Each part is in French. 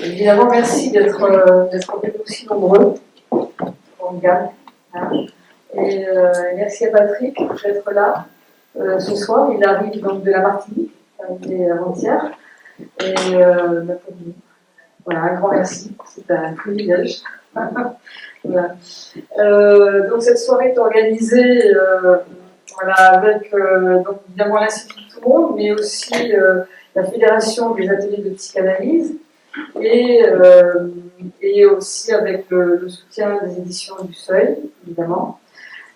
Évidemment, merci d'être aussi nombreux. Formidable. Hein. Et merci à Patrick d'être là ce soir. Il arrive donc de la Martinique, il est avant-hier. Et voilà, un grand merci. C'est un privilège. Voilà. Donc cette soirée est organisée voilà, avec donc, évidemment l'Institut de Tout le Monde, mais aussi la Fédération des ateliers de psychanalyse et aussi avec le soutien des éditions du Seuil, évidemment.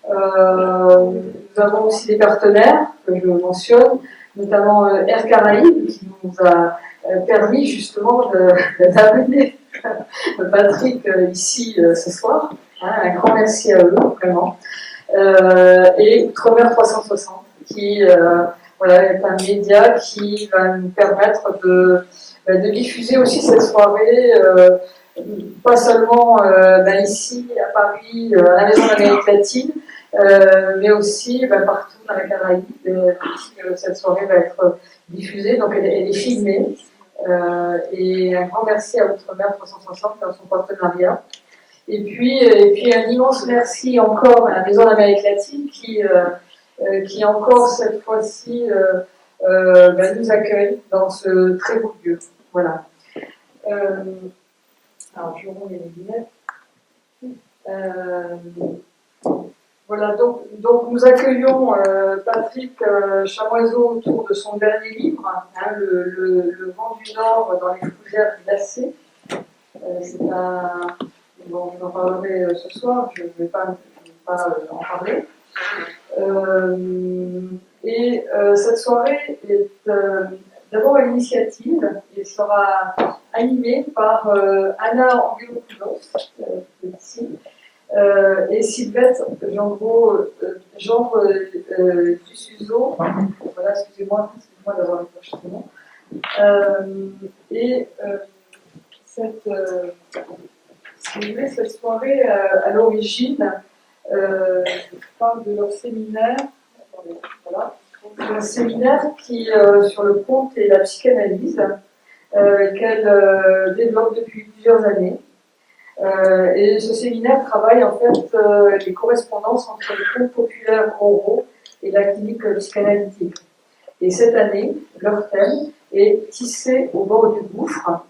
Nous avons aussi des partenaires que je mentionne, notamment Air Caraïbes, qui nous a permis justement d'amener Patrick ici ce soir. Hein, un grand merci à eux, vraiment. Et Outre-mer 360, qui voilà, est un média qui va nous permettre de diffuser aussi cette soirée, pas seulement ici à Paris, à la Maison d'Amérique latine, mais aussi partout dans la Caraïbe. Cette soirée va être diffusée, donc elle est filmée. Et un grand merci à Outre-mer 360 pour son partenariat. Et puis un immense merci encore à la Maison d'Amérique latine qui encore cette fois-ci nous accueille dans ce très beau lieu. Voilà. Alors je remets les lunettes. Voilà, donc nous accueillons Patrick Chamoiseau autour de son dernier livre, hein, le vent du Nord dans les fougères glacées. C'est un... Bon, j'en parlerai ce soir, je ne vais pas en parler. Cette soirée est d'abord à l'initiative et sera animée par Anna Angelopoulos, ici, et Sylvette Jean Dusuzo. Voilà, excusez-moi d'avoir été chercher le nom. Cette soirée, à l'origine, parle de leur séminaire. Attendez, voilà. Un séminaire qui, sur le conte et la psychanalyse, qu'elle développe depuis plusieurs années. Et ce séminaire travaille en fait les correspondances entre les contes populaires oraux et la clinique psychanalytique. Et cette année, leur thème est tissé au bord du gouffre,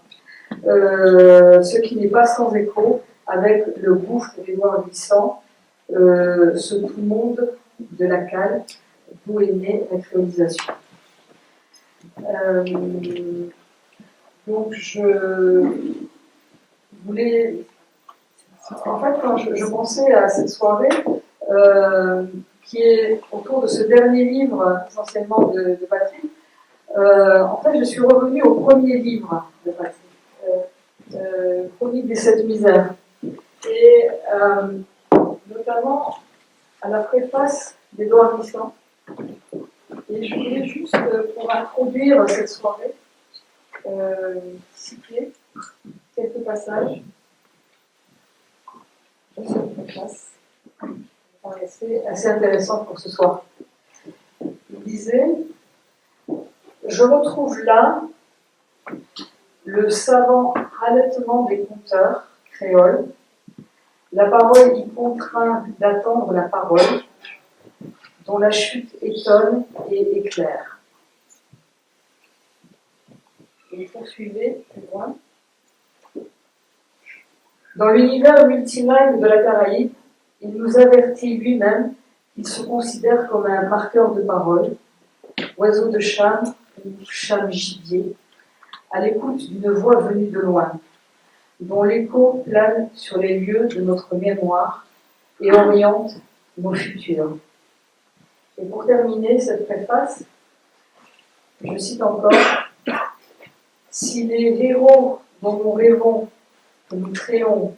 ce qui n'est pas sans écho avec le gouffre des noirs glissants, ce tout monde de la cale, d'où est née la créolisation. Donc je voulais... En fait, quand je pensais à cette soirée, qui est autour de ce dernier livre, essentiellement de Patrick, en fait, je suis revenue au premier livre de Patrick, Chronique des sept misères. Et notamment à la préface des Doigts glissants. Et je voulais juste, pour introduire cette soirée, citer quelques passages de cette préface. C'est assez intéressant pour ce soir. Il disait: je retrouve là le savant halètement des conteurs créoles. La parole y contraint d'attendre la parole, dont la chute étonne et éclaire. Et poursuivez plus loin. Dans l'univers multilingue de la Caraïbe, il nous avertit lui-même qu'il se considère comme un marqueur de parole, oiseau de cham ou cham gibier, à l'écoute d'une voix venue de loin, dont l'écho plane sur les lieux de notre mémoire et oriente nos futurs. Et pour terminer cette préface, je cite encore: si les héros dont nous rêvons, que nous créons,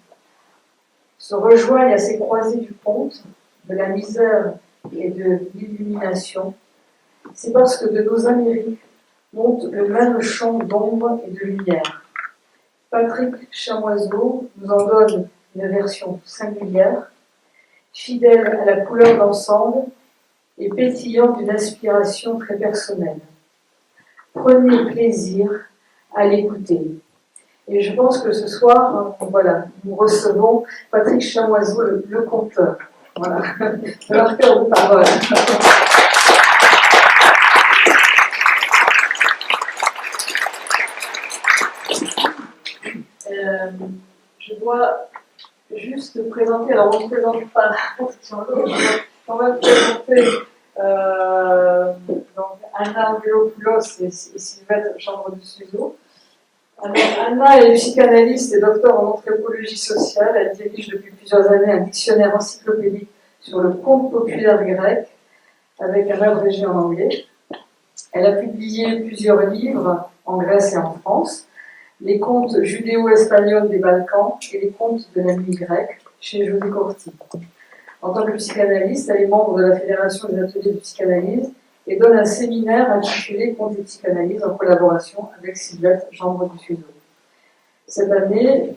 se rejoignent à ces croisées du conte, de la misère et de l'illumination, c'est parce que de nos Amériques monte le même champ d'ombre et de lumière. Patrick Chamoiseau nous en donne une version singulière, fidèle à la couleur d'ensemble et pétillant d'une inspiration très personnelle. Prenez plaisir à l'écouter. Et je pense que ce soir, voilà, nous recevons Patrick Chamoiseau, le conteur. Voilà, le marqueur de parole. Je dois juste présenter, alors on ne présente pas, je dois quand même présenter donc Anna Velopoulos et Sylvette Chambre de Suzeau. Anna est psychanalyste et docteur en anthropologie sociale. Elle dirige depuis plusieurs années un dictionnaire encyclopédique sur le conte populaire grec, avec un abrégé en anglais. Elle a publié plusieurs livres en Grèce et en France, les contes judéo-espagnols des Balkans et les contes de la nuit grecque chez José Corti. En tant que psychanalyste, elle est membre de la Fédération des ateliers de psychanalyse et donne un séminaire intitulé Contes et psychanalyse en collaboration avec Sylvette Chambre du Suzeau. Cette année,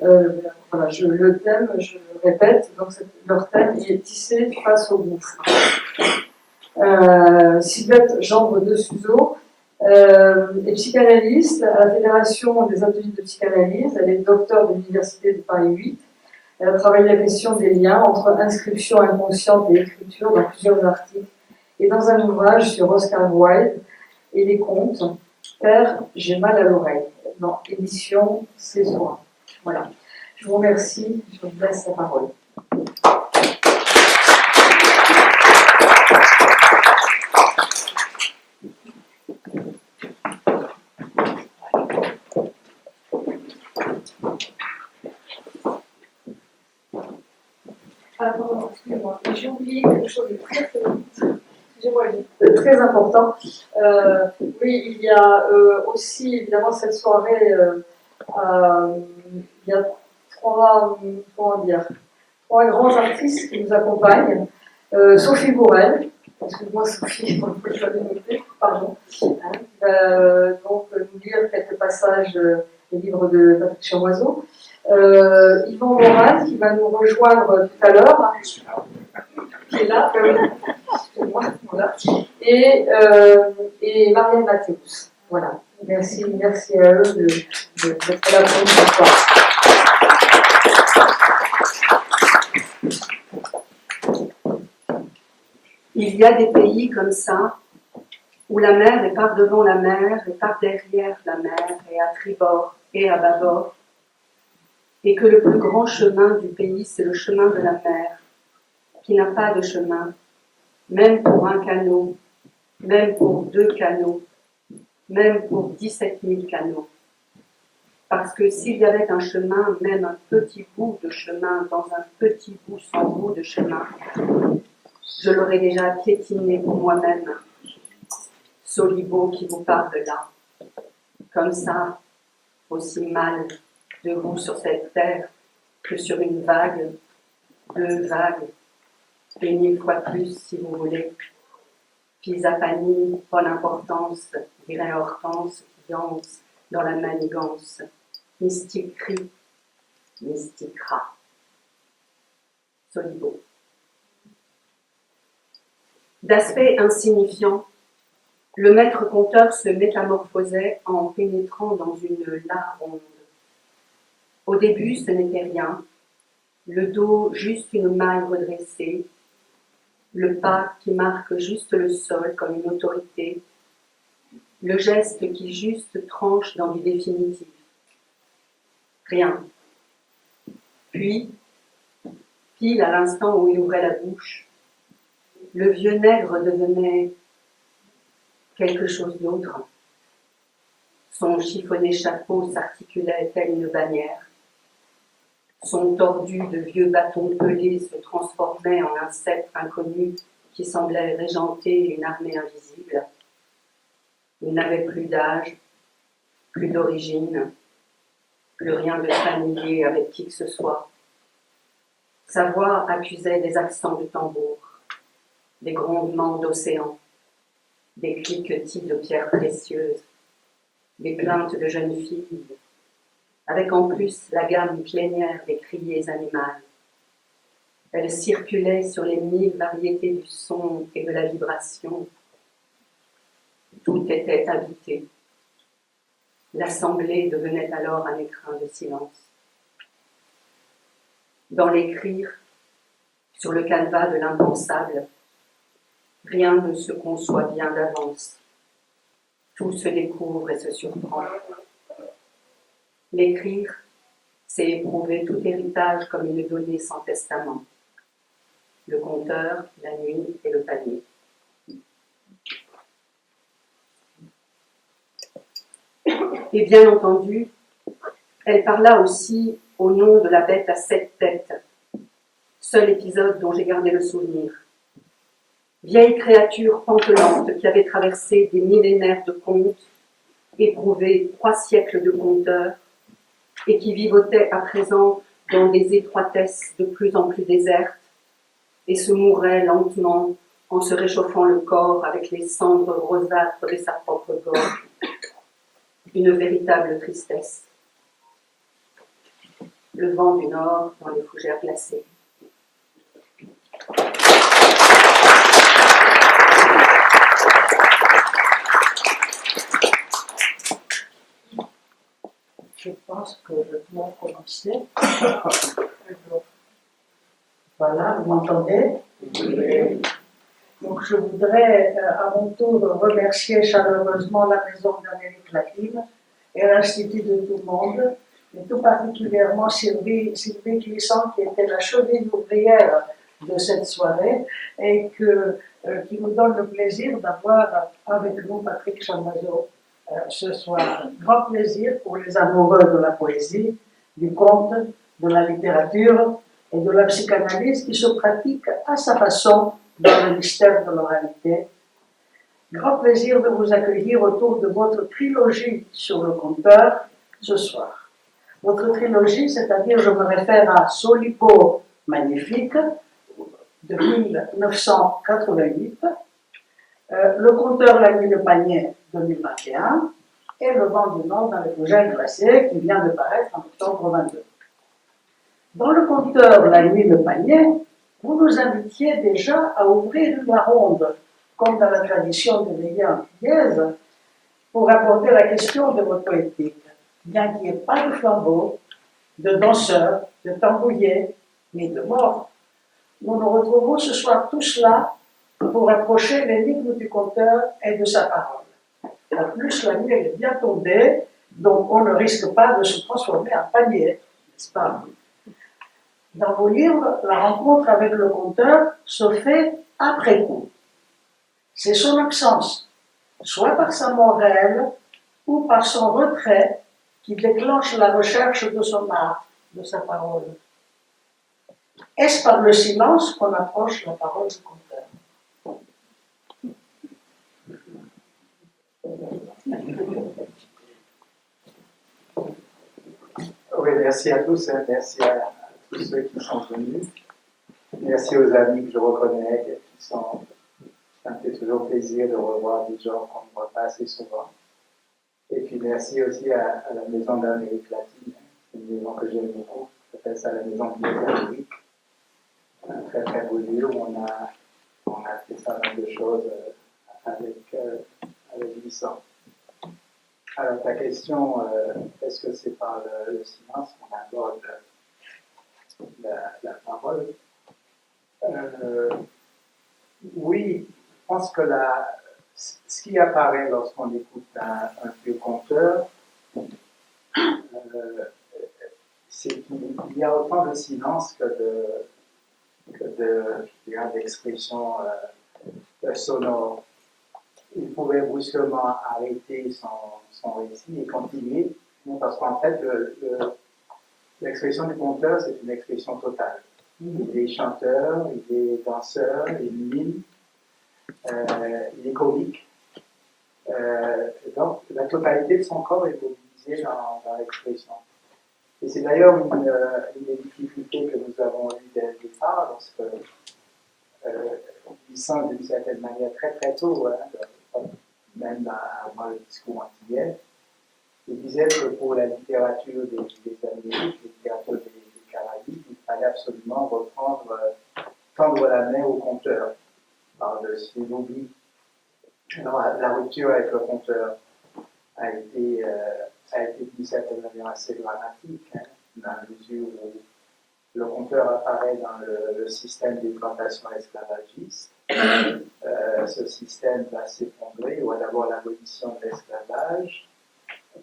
voilà, le thème, je le répète, donc leur thème est tissé face au gouffre. Sylvette Chambre de Suzeau est psychanalyste à la Fédération des ateliers de psychanalyse. Elle est docteure de l'Université de Paris 8. Elle a travaillé la question des liens entre inscription inconsciente et écriture dans plusieurs articles et dans un ouvrage sur Oscar Wilde et les contes, Père, j'ai mal à l'oreille, dans édition Césois. Voilà. Je vous remercie, je vous laisse la parole. Ah, pardon, excusez-moi, j'ai oublié quelque chose de très important. Oui, il y a aussi évidemment cette soirée, il y a trois grands artistes qui nous accompagnent. Sophie Bourrel, excuse-moi Sophie, pour que je l'avais noté, pardon, donc nous lire quelques passages des livres de Patrick Chamoiseau. Yvan Moral qui va nous rejoindre tout à l'heure, qui est là, excusez-moi, voilà. Et Marianne Mathéus. Voilà. Merci à eux d'être là pour nous ce soir. Il y a des pays comme ça, où la mer est par devant la mer et par derrière la mer, et à tribord et à bâbord, et que le plus grand chemin du pays, c'est le chemin de la mer, qui n'a pas de chemin, même pour un canot, même pour 2 canots, même pour 17 000 canots. Parce que s'il y avait un chemin, même un petit bout de chemin, dans un petit bout sans bout de chemin, je l'aurais déjà piétiné pour moi-même. Solibo qui vous parle de là, comme ça, aussi mal debout sur cette terre que sur une vague, 2 vagues, et 1000 fois plus si vous voulez. Pisapanie, bonne importance, dirait Hortense qui danse dans la manigance. Mystique cri, mystique rat. Solibo. D'aspect insignifiant, le maître conteur se métamorphosait en pénétrant dans une lare ronde. Au début, ce n'était rien, le dos juste une maille redressée, le pas qui marque juste le sol comme une autorité, le geste qui juste tranche dans du définitif. Rien. Puis, pile à l'instant où il ouvrait la bouche, le vieux nègre devenait quelque chose d'autre. Son chiffonné chapeau s'articulait tel une bannière. Son tordu de vieux bâton pelé se transformait en un sceptre inconnu qui semblait régenter une armée invisible. Il n'avait plus d'âge, plus d'origine, plus rien de familier avec qui que ce soit. Sa voix accusait des accents de tambour, des grondements d'océan, des cliquetis de pierres précieuses, des plaintes de jeunes filles, avec en plus la gamme plénière des criées animales. Elle circulait sur les 1000 variétés du son et de la vibration. Tout était habité. L'assemblée devenait alors un écrin de silence. Dans l'écrire, sur le canevas de l'impensable, rien ne se conçoit bien d'avance. Tout se découvre et se surprend. L'écrire, c'est éprouver tout héritage comme une donnée sans testament. Le compteur, la nuit et le panier. Et bien entendu, elle parla aussi au nom de la bête à 7 têtes, seul épisode dont j'ai gardé le souvenir. Vieille créature pantelante qui avait traversé des millénaires de contes, éprouvé 3 siècles de conteurs, et qui vivotait à présent dans des étroitesses de plus en plus désertes, et se mourait lentement en se réchauffant le corps avec les cendres rosâtres de sa propre gorge. Une véritable tristesse. Le vent du nord dans les fougères glacées. Je pense que je dois commencer. Alors, voilà, vous m'entendez? Oui. Donc je voudrais à mon tour remercier chaleureusement la Maison d'Amérique latine et l'Institut de tout le monde, et tout particulièrement Sylvie Clisson, qui était la cheville ouvrière de cette soirée et qui nous donne le plaisir d'avoir avec nous Patrick Chamazo ce soir. Grand plaisir pour les amoureux de la poésie, du conte, de la littérature et de la psychanalyse qui se pratique à sa façon dans le mystère de l'oralité. Grand plaisir de vous accueillir autour de votre trilogie sur le compteur ce soir. Votre trilogie, c'est-à-dire, je me réfère à Solipo Magnifique de 1988, Le compteur La nuit le panier 2021 et Le vent du nord dans les fougères glacées qui vient de paraître en octobre 22. Dans le compteur La nuit le panier, vous nous invitiez déjà à ouvrir la ronde, comme dans la tradition de Léa Antillaise, pour aborder la question de votre poétique, bien qu'il n'y ait pas de flambeau, de danseurs, de tambouillés, ni de morts. Nous nous retrouvons ce soir tous là pour approcher l'énigme du conteur et de sa parole. En plus, la nuit est bien tombée, donc on ne risque pas de se transformer en panier, n'est-ce pas? Dans vos livres, la rencontre avec le conteur se fait après coup. C'est son absence, soit par sa mort réelle, ou par son retrait, qui déclenche la recherche de son art, de sa parole. Est-ce par le silence qu'on approche la parole du conteur? Oui, merci à tous, merci à tous ceux qui sont venus. Merci aux amis que je reconnais, qui sont. Ça me fait toujours plaisir de revoir des gens qu'on ne voit pas assez souvent. Et puis merci aussi à la Maison d'Amérique latine, une maison que j'aime beaucoup. J'appelle ça la Maison d'Amérique. Un très très beau lieu où on a fait pas mal de choses avec Vincent. Alors ta question, est-ce que c'est par le silence qu'on aborde la parole? Oui, je pense que ce qui apparaît lorsqu'on écoute un vieux conteur, c'est qu'il y a autant de silence que d'expressions sonores. Il pouvait brusquement arrêter son récit et continuer, parce qu'en fait, l'expression du conteur, c'est une expression totale. Il est chanteur, il est danseur, il mime, il est comique. Donc, la totalité de son corps est mobilisée dans l'expression. Et c'est d'ailleurs une des difficultés que nous avons eues dès le départ, lorsque Vincent, d'une certaine manière, très très tôt, même avant le discours antillais, il disait que pour la littérature des Amériques, la littérature des Caraïbes, il fallait absolument tendre la main au conteur, par-dessus l'oubli. Alors, la rupture avec le conteur. a été d'une certaine manière assez dramatique, hein, dans la mesure où le conteur apparaît dans le système des plantations esclavagistes. Ce système va s'effondrer. Il y aura d'abord l'abolition de l'esclavage,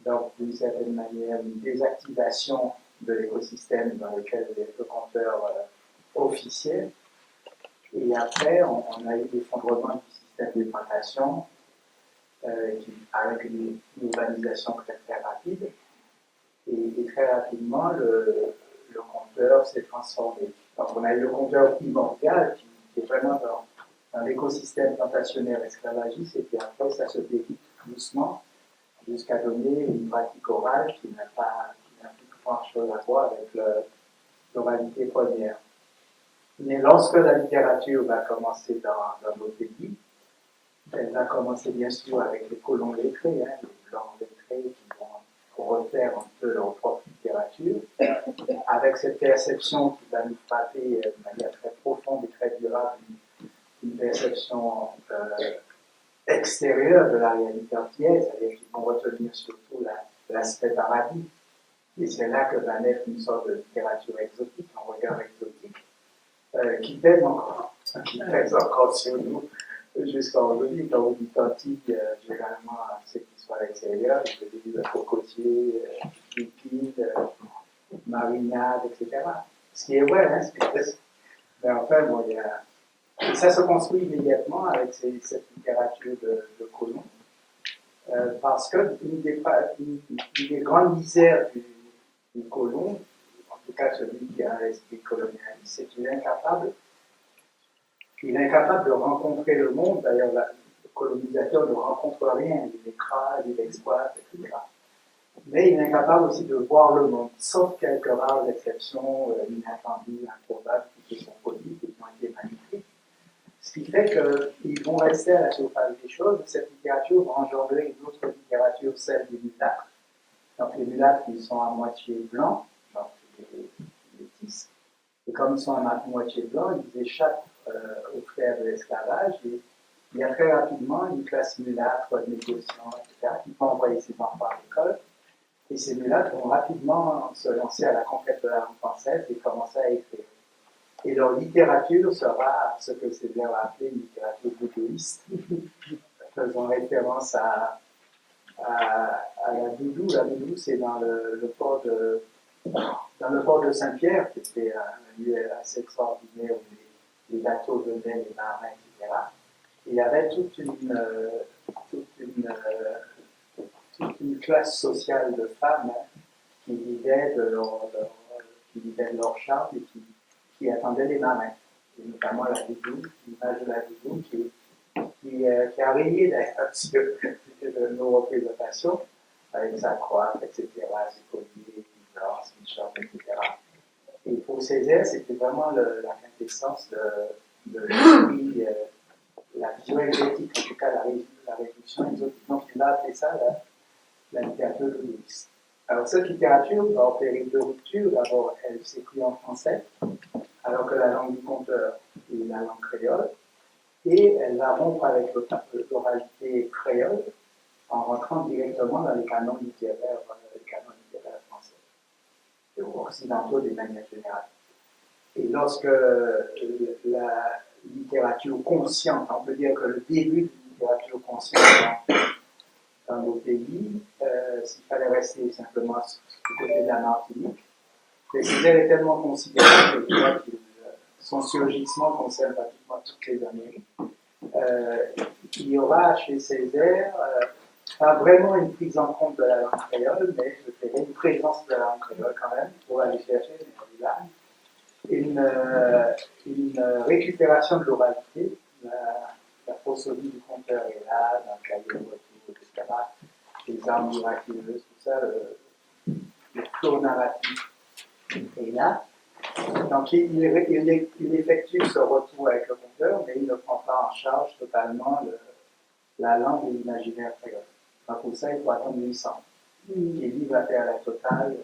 donc d'une certaine manière une désactivation de l'écosystème dans lequel le conteur officiait. Et après, on a eu l'effondrement du système des plantations, avec une urbanisation très très rapide. Et très rapidement, le compteur s'est transformé. Donc on a eu le compteur primordial qui est vraiment dans l'écosystème plantationnaire esclavagiste, et puis après ça se délite doucement jusqu'à donner une pratique orale qui n'a plus grand chose à voir avec l'oralité première. Mais lorsque la littérature va commencer dans nos pays, elle va commencer bien sûr avec les colons lettrés, hein, les blancs lettrés qui vont refaire un peu leur propre littérature, avec cette perception qui va nous frapper de manière très profonde et très durable, une perception extérieure de la réalité entière, c'est-à-dire qu'ils vont retenir surtout l'aspect paradis. Et c'est là que va naître une sorte de littérature exotique, un regard exotique, qui pèse encore sur nous jusqu'à aujourd'hui. Quand vous dites Antilles, généralement, ceux qui sont à l'extérieur, ils disent cocotier, Philippines, marinade, etc. Ce qui est vrai, hein, mais enfin, bon, et ça se construit immédiatement avec cette littérature de colons, parce que une des grandes misères du colon, en tout cas celui qui a un esprit colonialiste, c'est qu'il est incapable de rencontrer le monde. D'ailleurs, le colonisateur ne rencontre rien, il écrase, il exploite, etc. Mais il est incapable aussi de voir le monde, sauf quelques rares exceptions inattendues, improbables, qui se sont produites et qui ont été magnifiques. Ce qui fait qu'ils vont rester à la surface des choses. Cette littérature va engendrer une autre littérature, celle des mulâtres. Donc les mulâtres, ils sont à moitié blancs, donc les métis. Et comme ils sont à moitié blancs, ils échappent aux frères de l'esclavage. Et il y a très rapidement une classe mulâtre, négociant, etc., qui peut envoyer ses enfants à l'école. Et ces mulâtres vont rapidement se lancer à la conquête de la langue française et commencer à écrire. Et leur littérature sera ce que Césaire a appelé une littérature doudouiste, faisant référence à la doudou. La doudou, c'est dans le port de Saint-Pierre, qui était un lieu assez extraordinaire où les bateaux venaient, les marins, etc. Et il y avait toute une classe sociale de femmes, hein, qui vivaient de leur charme et qui attendaient les marins. Et notamment la doudou, l'image de la doudou qui a rayé d'ailleurs sur nos représentations, avec sa coiffe, etc., ses colliers, ses blancs, ses shorts, etc. Et pour Césaire, c'était vraiment la quintessence de l'esprit, la vision exotique, en tout cas la réduction exotique. Donc il a appelé ça la littérature doudouiste. Alors cette littérature va opérer deux ruptures. D'abord, elle s'écrit en français, alors que la langue du conteur est la langue créole, et elle va rompre avec l'oralité créole en rentrant directement dans les canons littéraires français, et occidentaux d'une manière générale. Et lorsque la littérature consciente, on peut dire que le début de la littérature consciente dans nos pays, s'il fallait rester simplement du côté de la Martinique, Césaire est tellement considérable que son surgissement concerne pratiquement toutes les Amériques. Il y aura chez Césaire pas vraiment une prise en compte de la langue créole, mais je dirais une présence de la langue créole quand même, pour aller chercher là, une récupération de l'oralité. La prosodie du conteur est là, dans le cahier de retour, etc. Les armes miraculeuses, tout ça, le flow narratif est là. Donc il effectue ce retour avec le conteur, mais il ne prend pas en charge totalement la langue et l'imaginaire créole. Donc pour ça, il faut attendre 800. Et lui va faire la totale,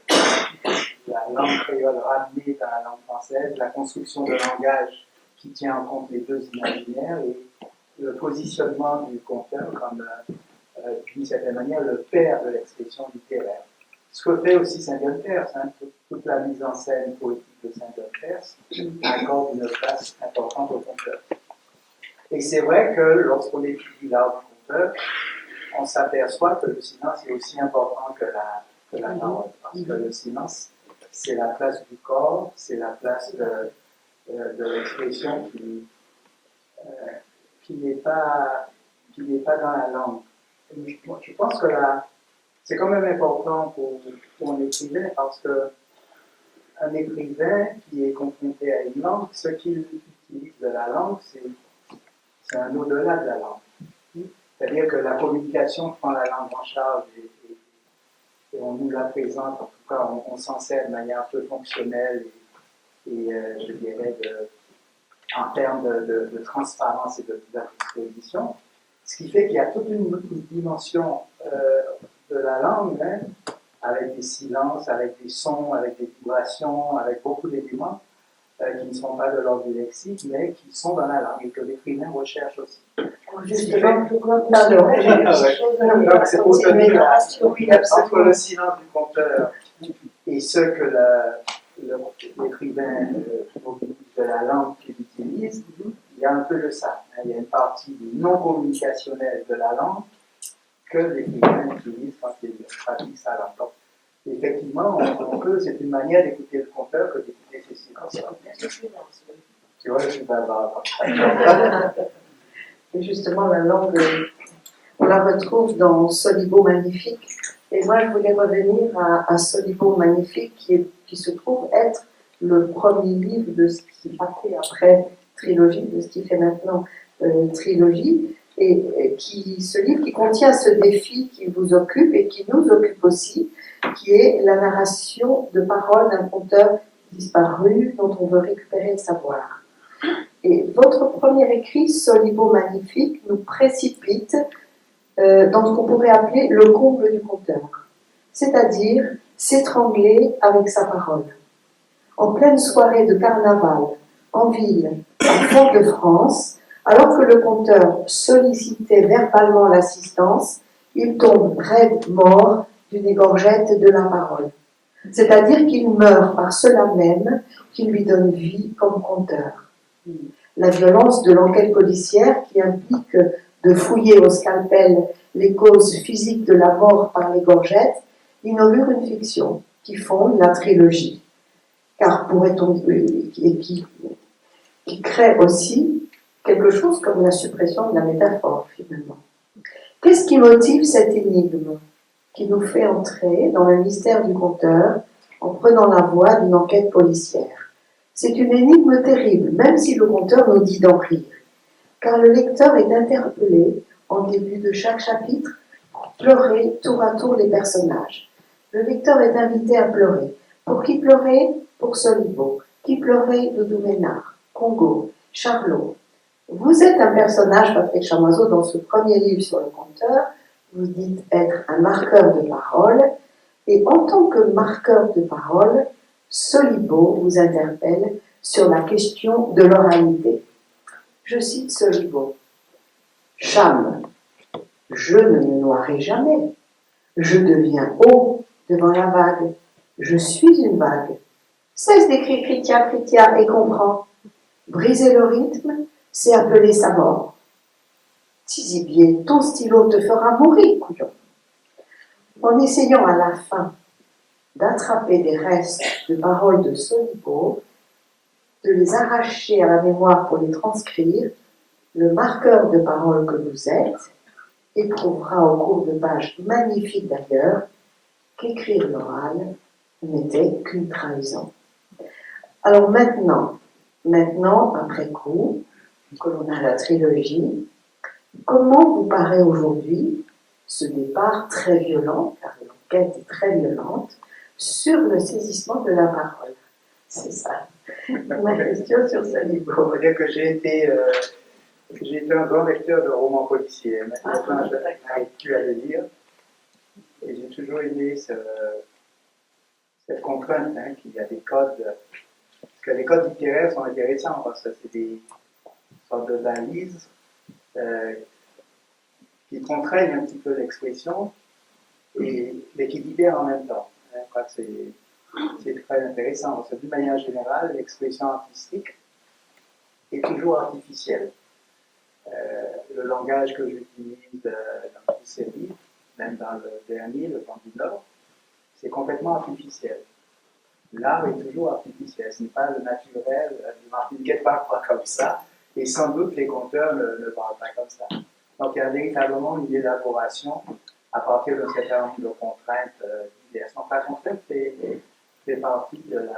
la langue créole ramenée dans la langue française, la construction de langage qui tient en compte les deux imaginaires et le positionnement du conteur comme d'une certaine manière, le père de l'expression littéraire. Ce que fait aussi Saint-Gunther, toute la mise en scène poétique de Saint-Gunther accorde une place importante au conteur. Et c'est vrai que lorsqu'on étudie l'art du conteur, on s'aperçoit que le silence est aussi important que la parole, parce que le silence, c'est la place du corps, c'est la place de l'expression qui n'est pas dans la langue. Et je pense que c'est quand même important pour un écrivain, parce que un écrivain qui est confronté à une langue, ce qu'il utilise de la langue, c'est un au-delà de la langue. C'est-à-dire que la communication prend la langue en charge et on nous la présente, en tout cas on s'en sert de manière un peu fonctionnelle et je dirais en termes de transparence et d'exposition. Ce qui fait qu'il y a toute une dimension de la langue, hein, avec des silences, avec des sons, avec des vibrations, avec beaucoup d'éléments qui ne sont pas de l'ordre du lexique, mais qui sont dans la langue et que l'écrivain recherche aussi. Justement, c'est pour te dire, entre le silence du conteur et ce que l'écrivain de la langue qu'il utilise, il y a un peu de ça. Il y a une partie non communicationnelle de la langue que l'écrivain utilise quand il pratique sa langue. Donc, effectivement, c'est une manière d'écouter le conteur que d'écouter ses silences. Tu vois, je suis bavard. Et justement, la langue, on la retrouve dans Solibo Magnifique. Et moi, je voulais revenir à Solibo Magnifique, qui se trouve être le premier livre de ce qui a fait après trilogie, de ce qui fait maintenant trilogie. Et ce livre qui contient ce défi qui vous occupe et qui nous occupe aussi, qui est la narration de paroles d'un conteur disparu dont on veut récupérer le savoir. Et votre premier écrit, Solibo Magnifique, nous précipite dans ce qu'on pourrait appeler le comble du conteur, c'est-à-dire s'étrangler avec sa parole. En pleine soirée de carnaval, en ville, à Fort-de-France, alors que le conteur sollicitait verbalement l'assistance, il tombe raide mort d'une égorgette de la parole. C'est-à-dire qu'il meurt par cela même qui lui donne vie comme conteur. La violence de l'enquête policière qui implique de fouiller au scalpel les causes physiques de la mort par l'égorgette inaugure une fiction qui fonde la trilogie. Car pourrait-on qui crée aussi quelque chose comme la suppression de la métaphore finalement. Qu'est-ce qui motive cette énigme qui nous fait entrer dans le mystère du conteur en prenant la voie d'une enquête policière? C'est une énigme terrible, même si le conteur nous dit d'en rire, car le lecteur est interpellé en début de chaque chapitre pour pleurer tour à tour les personnages. Le lecteur est invité à pleurer. Pour qui pleurer? Pour Solibo. Qui pleurer? Doudou Ménard, Congo, Charlot. Vous êtes un personnage, Patrick Chamoiseau, dans ce premier livre sur le conteur. Vous dites être un marqueur de parole, et en tant que marqueur de parole, Solibo vous interpelle sur la question de l'oralité. Je cite Solibo. Cham, je ne me noierai jamais. Je deviens haut devant la vague. Je suis une vague. Cesse d'écrire Critia, Critia et comprends. Briser le rythme, c'est appeler sa mort. Tizibier, ton stylo te fera mourir, couillon. En essayant à la fin d'attraper des restes de paroles de Solibo, de les arracher à la mémoire pour les transcrire, le marqueur de paroles que vous êtes éprouvera au cours de pages magnifiques d'ailleurs qu'écrire l'oral n'était qu'une trahison. Alors maintenant, après coup, que l'on a la trilogie, comment vous paraît aujourd'hui ce départ très violent, car l'enquête est très violente, sur le saisissement de la parole? C'est ça ma question sur ce livre. On va dire que j'ai été un grand lecteur de romans policiers. Maintenant, je n'arrive plus à les lire. Et j'ai toujours aimé cette contrainte qu'il y a des codes. Parce que les codes littéraires sont intéressants parce que c'est des sortes de balises qui contraignent un petit peu l'expression, mais qui libèrent en même temps. Je crois que c'est très intéressant, parce que d'une manière générale, l'expression artistique est toujours artificielle. Le langage que j'utilise dans tous ces livres, même dans le dernier, Le Vent du Nord, c'est complètement artificiel. L'art est toujours artificiel, ce n'est pas le naturel. Martin Guet parle pas comme ça, et sans doute les conteurs ne parlent pas comme ça. Donc il y a véritablement une élaboration à partir d'un certain nombre de contraintes diverses. Donc la contrainte fait partie de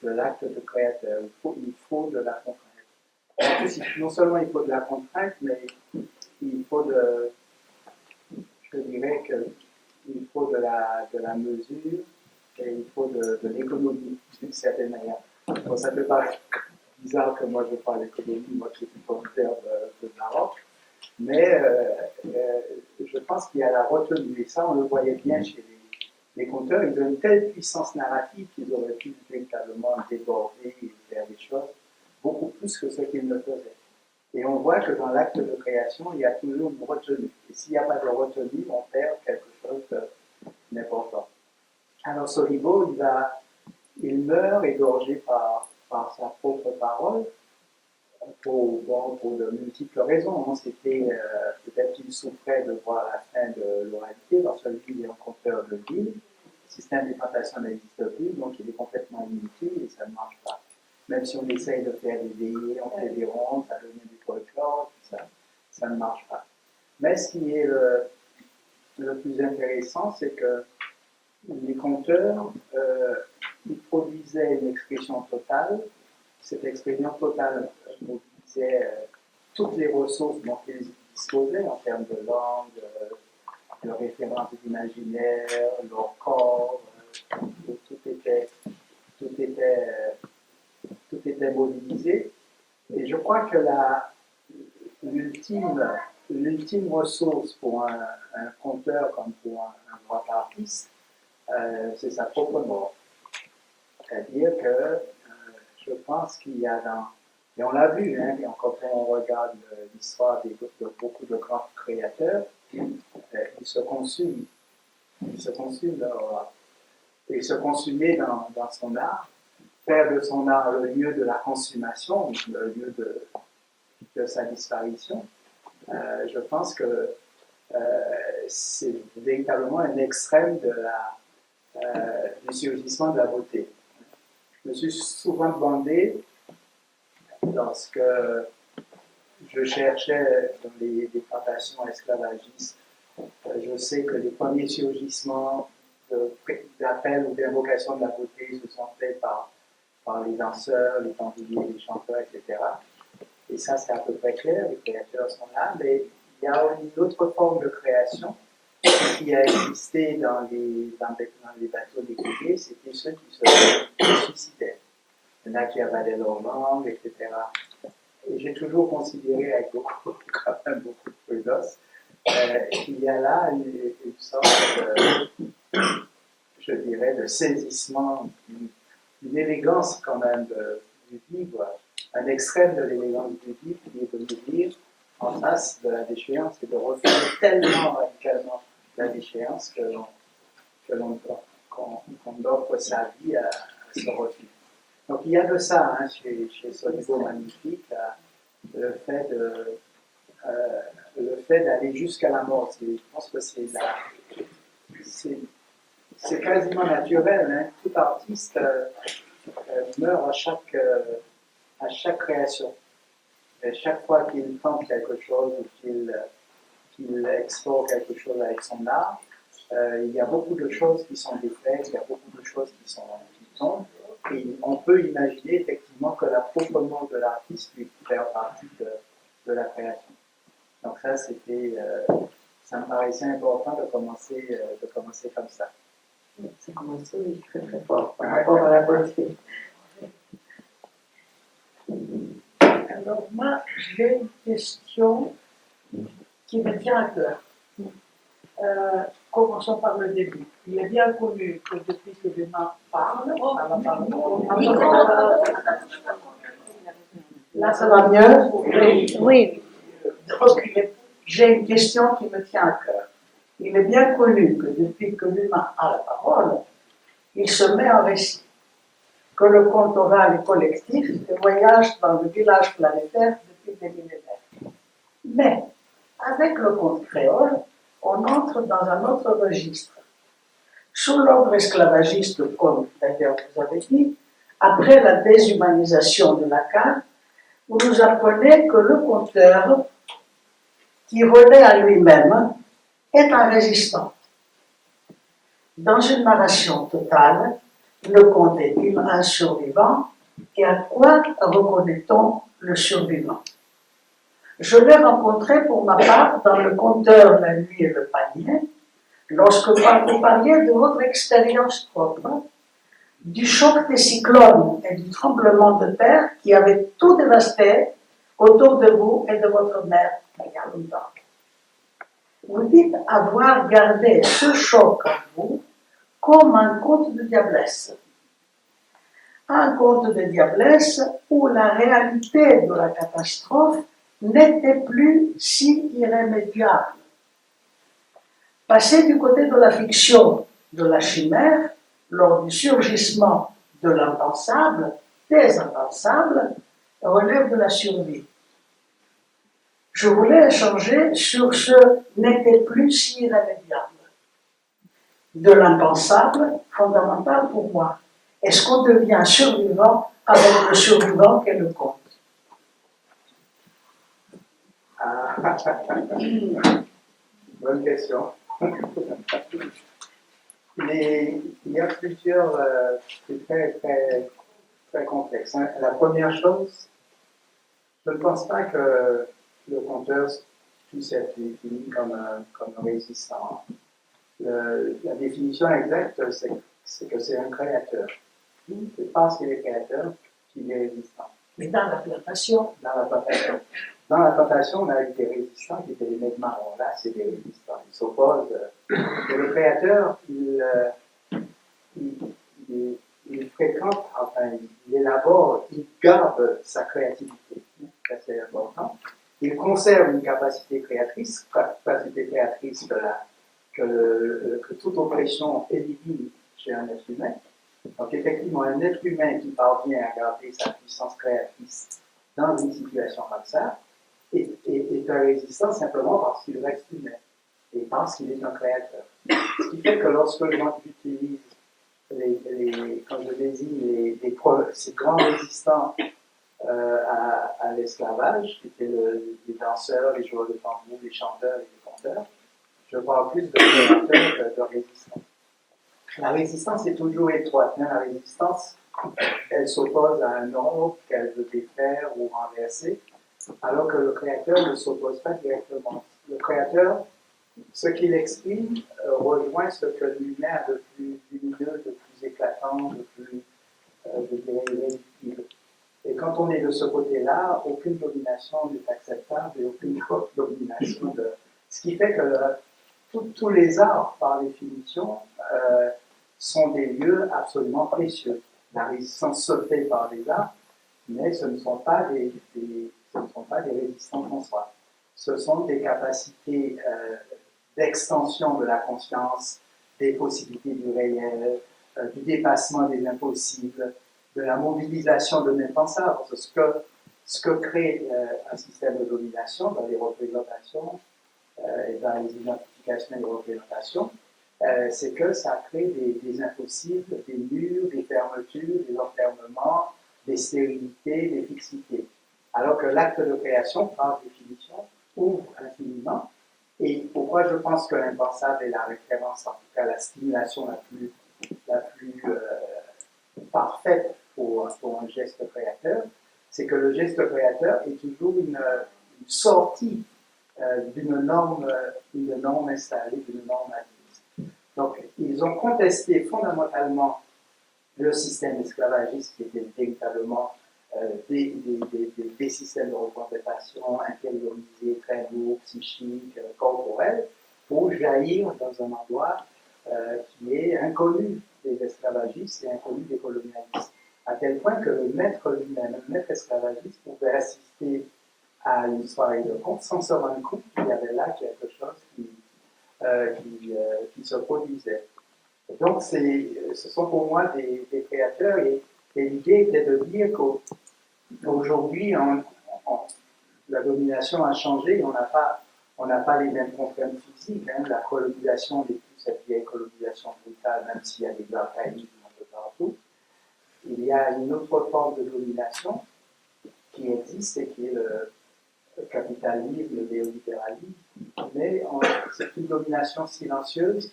l'acte de créateur. Il faut de la contrainte. En plus, non seulement il faut de la contrainte, mais il faut je dirais qu'il faut de la mesure et il faut de l'économie d'une certaine manière. Bon, ça peut paraître bizarre que moi je parle d'économie, moi qui suis producteur de Maroc, mais je pense qu'il y a la retenue, et ça on le voyait bien chez les conteurs, ils ont une telle puissance narrative qu'ils auraient pu véritablement déborder et faire des choses beaucoup plus que ce qu'ils ne faisaient. Et on voit que dans l'acte de création, il y a toujours une retenue. Et s'il n'y a pas de retenue, on perd quelque chose d'important. Alors Solivo, il meurt égorgé par sa propre parole, pour de multiples raisons. C'était peut-être qu'il souffrait de voir la fin de l'oralité, parce que lui, il est un conteur de ville. Le système d'implantation n'existe plus, donc il est complètement inutile et ça ne marche pas. Même si on essaye de faire des veillées, on fait des rondes, ça devient du folklore, ça ne marche pas. Mais ce qui est le plus intéressant, c'est que les conteurs, ils produisaient une expression totale. Cette expression totale mobilisait toutes les ressources dont ils disposaient en termes de langue, de références imaginaires, leur corps, tout était mobilisé. Et je crois que l'ultime ressource pour un conteur comme pour un grand artiste, c'est sa propre mort. C'est-à-dire que je pense qu'il y a et on l'a vu, hein, quand on regarde l'histoire de beaucoup de grands créateurs, ils se consument. Ils se consument leur art. Et ils se consumaient dans son art, faire de son art le lieu de la consommation, le lieu de sa disparition. Je pense que c'est véritablement un extrême du surgissement de la beauté. Je me suis souvent demandé, lorsque je cherchais dans les plantations esclavagistes, je sais que les premiers surgissements d'appel ou d'invocation de la beauté se sont faits par les danseurs, les tambouriers, les chanteurs, etc. Et ça, c'est à peu près clair, les créateurs sont là, mais il y a une autre forme de création qui a existé dans les bateaux négriers, c'était ceux qui se suicidaient. Il y en a qui avalaient leur langue, etc. Et j'ai toujours considéré avec beaucoup de prudence qu'il y a là une sorte je dirais, de saisissement, une élégance quand même du vivre, un extrême de l'élégance du vivre qui est de nous dire en face de la déchéance et de refuser tellement radicalement la déchéance qu'on offre sa vie à ce refus. Donc il y a de ça hein, chez Solivo Magnifique, le fait d'aller jusqu'à la mort. Je pense que c'est quasiment naturel. Hein. Tout artiste meurt à chaque création. Et chaque fois qu'il tente quelque chose ou qu'il explore quelque chose avec son art, il y a beaucoup de choses qui sont défaites, il y a beaucoup de choses qui tombent. Et on peut imaginer effectivement que la propre mort de l'artiste lui faire partie de la création. Donc ça, ça me paraissait important de commencer comme ça. Ça commence très très fort par rapport à la beauté. Alors moi, j'ai une question qui me tient à cœur. Commençons par le début. Il est bien connu que depuis que les mains parlent, là ça va mieux. Oui. Reculez. j'ai une question qui me tient à cœur. Il est bien connu que depuis que l'humain a la parole, il se met en récit, que le conte oral est collectif et voyage dans le village planétaire depuis des millénaires. Mais, avec le conte créole, on entre dans un autre registre. Sous l'ordre esclavagiste, comme d'ailleurs vous avez dit, après la déshumanisation de Lacan, vous nous apprenez que le conteur, qui renaît à lui-même, est un résistant. Dans une narration totale, le conte est-il un survivant et à quoi reconnaît-on le survivant? Je l'ai rencontré pour ma part dans le conteur La nuit et le panier, lorsque vous parliez de votre expérience propre, du choc des cyclones et du tremblement de terre qui avaient tout dévasté autour de vous et de votre mère il y a longtemps. Vous dites avoir gardé ce choc en vous comme un conte de diablesse. Un conte de diablesse où la réalité de la catastrophe n'était plus si irrémédiable. Passer du côté de la fiction, de la chimère, lors du surgissement de l'impensable, des impensables, relève de la survie. Je voulais échanger sur ce n'était plus si irrémédiable. De l'impensable, fondamental pour moi. Est-ce qu'on devient survivant avec le survivant qu'est le conte? Ah, bonne question. Il y a plusieurs, c'est très complexe. Hein. La première chose, je ne pense pas que le conteur puisse être défini comme un résistant. La définition exacte, c'est que c'est un créateur. C'est parce qu'il est créateur qu'il est résistant. Mais dans la plantation. Dans la plantation, on a eu des résistants qui étaient les mecs marrons. Là, c'est des résistants. Ils s'opposent. Et le créateur, il fréquente, enfin, il élabore, il garde sa créativité. Ça, c'est important. Il conserve une capacité créatrice que toute oppression élimine chez un être humain. Donc, effectivement, un être humain qui parvient à garder sa puissance créatrice dans une situation comme ça est un résistant simplement parce qu'il reste humain et parce qu'il est un créateur. Ce qui fait que lorsque j'utilise quand je désigne ces grands résistants à l'esclavage, qui étaient les danseurs, les joueurs de tambour, les chanteurs et les conteurs, je parle plus de créateurs que de résistants. La résistance est toujours étroite. Hein. La résistance, elle s'oppose à un ordre qu'elle veut défaire ou renverser, alors que le créateur ne s'oppose pas directement. Le créateur, ce qu'il exprime, rejoint ce que l'humain a de plus lumineux, de plus éclatant, de plus, je dirais, irréductible. Et quand on est de ce côté-là, aucune domination n'est acceptable et aucune domination de... Ce qui fait que tous les arts, par définition, sont des lieux absolument précieux. La résistance se fait par les arts, mais ce ne sont pas des résistants en soi. Ce sont des capacités d'extension de la conscience, des possibilités du réel, du dépassement des impossibles, de la mobilisation de l'impensables. Ce que crée un système de domination dans les représentations et dans les identifications et les représentations, c'est que ça crée des impossibles, des murs, des fermetures, des enfermements, des stérilités, des fixités. Alors que l'acte de création, par définition, ouvre infiniment. Et pourquoi je pense que l'impensable est la référence, en tout cas la stimulation la plus parfaite pour un geste créateur, c'est que le geste créateur est toujours une sortie d'une norme installée, d'une norme admise. Donc, ils ont contesté fondamentalement le système esclavagiste qui était véritablement des systèmes de représentation intériorisés, très lourds, psychiques, corporels, pour jaillir dans un endroit qui est inconnu des esclavagistes et inconnu des colonialistes. À tel point que le maître lui-même, le maître esclavagiste, pouvait assister à une soirée de conte sans se rendre compte qu'il y avait là quelque chose qui se produisait. Donc, ce sont pour moi des créateurs, et l'idée était de dire qu'aujourd'hui, la domination a changé, on n'a pas les mêmes contraintes physiques. Hein. La colonisation n'est plus cette vieille colonisation brutale, même s'il y a des archaïsmes un peu partout. Il y a une autre forme de domination qui existe et qui est le capitalisme, le néolibéralisme, mais c'est une domination silencieuse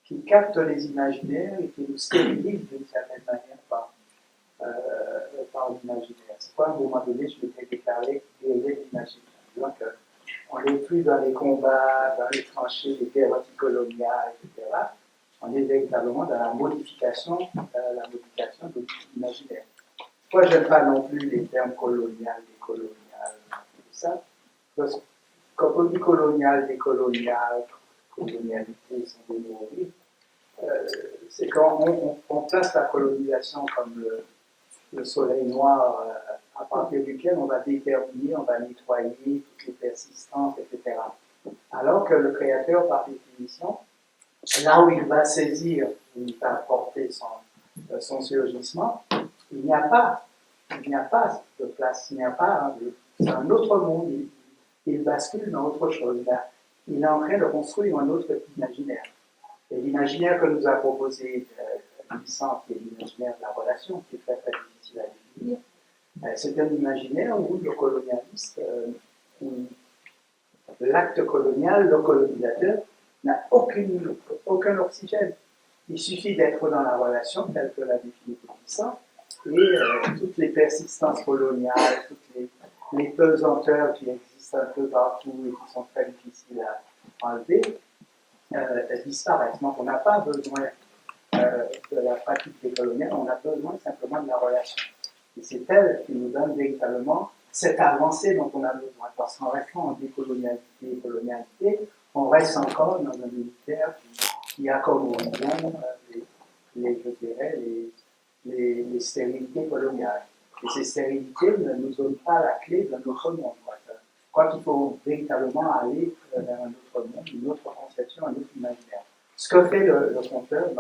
qui capte les imaginaires et qui nous stérilise d'une certaine manière par l'imaginaire. C'est quoi, à un moment donné, je m'étais déclaré guerrier de l'imaginaire. Donc, on n'est plus dans les combats, dans les tranchées, les guerres anticoloniales, etc. On est véritablement dans la modification de l'imaginaire. Moi, je n'aime pas non plus les termes colonial, décolonial, tout ça. Parce que quand on dit colonial, décolonial, colonialité, sans démourir, c'est quand on place la colonisation comme le soleil noir à partir duquel on va déterminer, on va nettoyer toutes les persistances, etc. Alors que le créateur, par définition, là où il va saisir, il va porter son surgissement, il n'y a pas de place, il n'y a pas, c'est un autre monde, il bascule dans autre chose. Il est en train de construire un autre imaginaire. Et l'imaginaire que nous a proposé Vincent, qui est l'imaginaire de la relation, qui est très très difficile à définir, c'est un imaginaire où le colonialiste, où l'acte colonial, le colonisateur, n'a aucun oxygène. Il suffit d'être dans la relation, telle que l'a définie Vincent, et toutes les persistances coloniales, toutes les pesanteurs qui existent un peu partout et qui sont très difficiles à enlever, disparaissent. Donc on n'a pas besoin de la pratique décoloniale, on a besoin simplement de la relation. Et c'est elle qui nous donne véritablement cette avancée dont on a besoin. Parce qu'en restant en décolonialité et colonialité, on reste encore dans un militaire qui a comme horizon je dirais, les stérilités coloniales. Et ces stérilités ne nous donnent pas la clé d'un autre monde. Je crois qu'il faut véritablement aller vers un autre monde, une autre conception, un autre imaginaire. Ce que fait le conteur,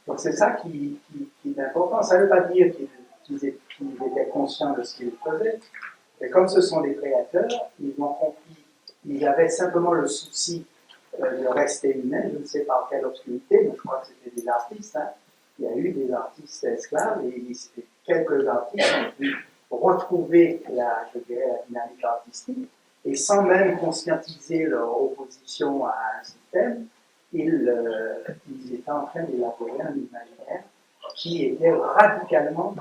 donc c'est ça qui est important. Ça ne veut pas dire qu'ils étaient conscients de ce qu'ils faisaient, mais comme ce sont des créateurs, ils ont compris, ils avaient simplement le souci de rester humains, je ne sais par quelle obscurité, mais je crois que c'était des artistes. Hein. Il y a eu des artistes esclaves et quelques artistes ont pu retrouver je dirais, la dynamique artistique et sans même conscientiser leur opposition à un système, ils étaient en train d'élaborer un imaginaire qui était radicalement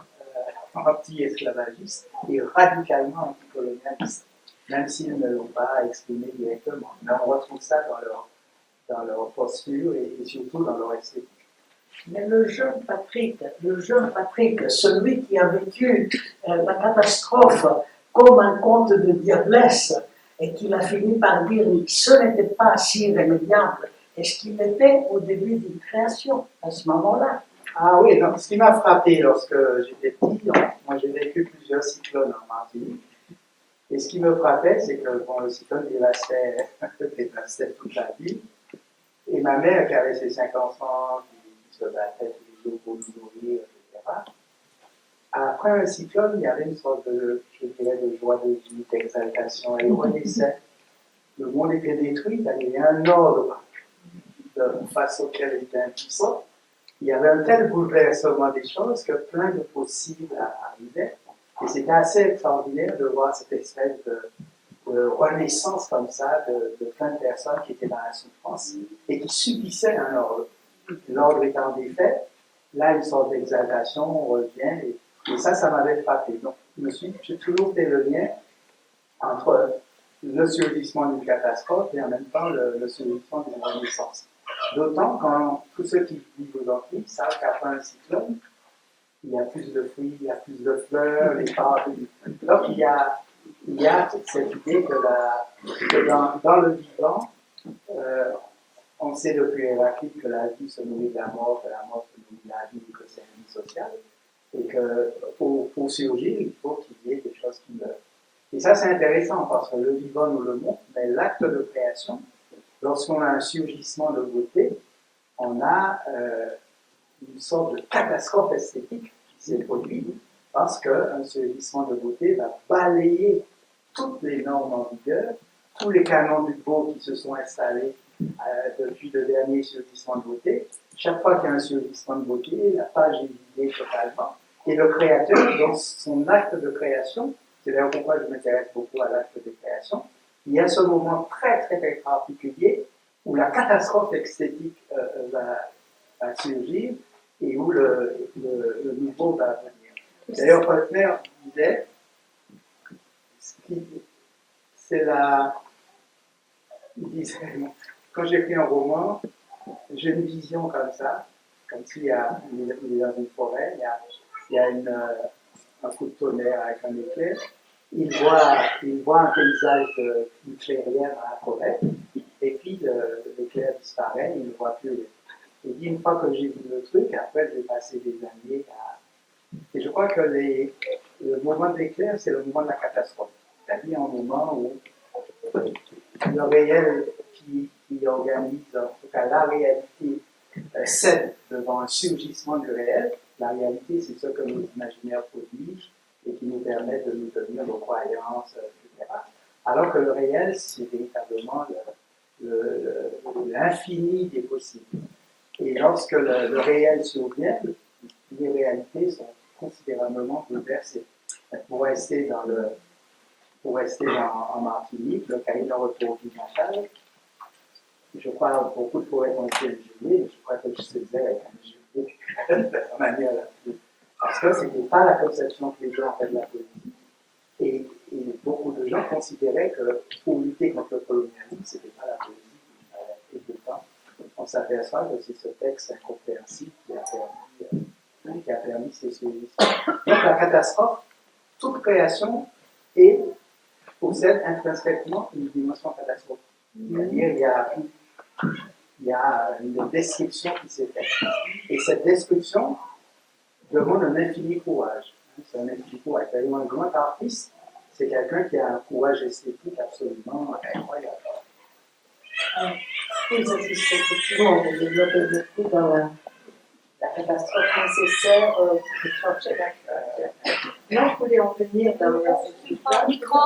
anti-esclavagiste et radicalement anticolonialiste, même s'ils ne l'ont pas exprimé directement. Mais on retrouve ça dans leur posture et surtout dans leur esthétique. Mais le jeune Patrick, celui qui a vécu la catastrophe comme un conte de diablesse et qui a fini par dire que ce n'était pas si irrémédiable, est-ce qu'il était au début d'une création à ce moment-là? Ah oui, donc ce qui m'a frappé lorsque j'étais petit, moi j'ai vécu plusieurs cyclones en Martinique, et ce qui me frappait, c'est que le cyclone dévastait toute la ville, et ma mère qui avait ses 5 enfants, qui se battait tous les jours pour nous nourrir, etc. Après un cyclone, il y avait une sorte je dirais, de joie de vie, d'exaltation, et on renaissait. Le monde était détruit, il y avait un ordre face auquel il était impuissant. Il y avait un tel bouleversement des choses que plein de possibles arrivaient. Et c'était assez extraordinaire de voir cette espèce de renaissance comme ça de plein de personnes qui étaient dans la souffrance et qui subissaient un ordre. L'ordre étant défait, là, une sorte d'exaltation, on revient. Et ça m'avait frappé. Donc, j'ai toujours fait le lien entre le surgissement d'une catastrophe et en même temps le surgissement d'une renaissance. D'autant quand tous ceux qui vivent aux Antilles savent qu'après un cyclone, il y a plus de fruits, il y a plus de fleurs, les parcs. Donc il y a cette idée que dans le vivant, on sait depuis Héraclite que la vie se nourrit de la mort, que la mort se nourrit de la vie, que c'est une vie sociale. Et que pour surgir, il faut qu'il y ait des choses qui meurent. Et ça, c'est intéressant parce que le vivant nous le montre, mais l'acte de création, lorsqu'on a un surgissement de beauté, on a une sorte de catastrophe esthétique qui s'est produite parce qu'un surgissement de beauté va balayer toutes les normes en vigueur, tous les canons du beau qui se sont installés depuis le dernier surgissement de beauté. Chaque fois qu'il y a un surgissement de beauté, la page est vidée totalement. Et le créateur, dans son acte de création, c'est d'ailleurs pourquoi je m'intéresse beaucoup à l'acte de création, il y a ce moment très, très, très particulier où la catastrophe esthétique va surgir et où le nouveau va venir. D'ailleurs, Faulkner disait, il disait, quand j'écris un roman, j'ai une vision comme ça, comme s'il est dans une forêt, il y a un coup de tonnerre avec un éclair, il voit un paysage d'une clairière dans la forêt, et puis l'éclair disparaît, il ne voit plus. Il dit, une fois que j'ai vu le truc, après je vais passer des années à... Et je crois que le moment de l'éclair, c'est le moment de la catastrophe. C'est-à-dire un moment où le réel qui organise, en tout cas la réalité, cède devant un surgissement du réel. La réalité, c'est ce que nos imaginaires produisent et qui nous permet de nous tenir nos croyances, etc. Alors que le réel, c'est véritablement l'infini des possibles. Et lorsque le réel survient, les réalités sont considérablement bouleversées. Pour rester en Martinique, le cahier de retour du natal, je crois que beaucoup de poètes ont été juillet, je crois que je faisais avec un juillet de la manière la plus. Parce que ce n'était pas la conception que les gens avaient de la poésie. Et beaucoup de gens considéraient que pour lutter contre le colonialisme, ce n'était pas la poésie qui était temps. On s'aperçoit que c'est ce texte incompréhensible qui a permis ces solutions. Donc la catastrophe, toute création possède intrinsèquement une dimension catastrophique. C'est-à-dire il y a une destruction qui s'est faite. Et cette destruction demande un infini courage. C'est un infini courage. C'est-à-dire un grand artiste, c'est quelqu'un qui a un courage esthétique absolument incroyable. Oui, ça c'est effectivement, on développe beaucoup dans la catastrophe nécessaire pour changer la création. Non, je voulais en venir dans la micro.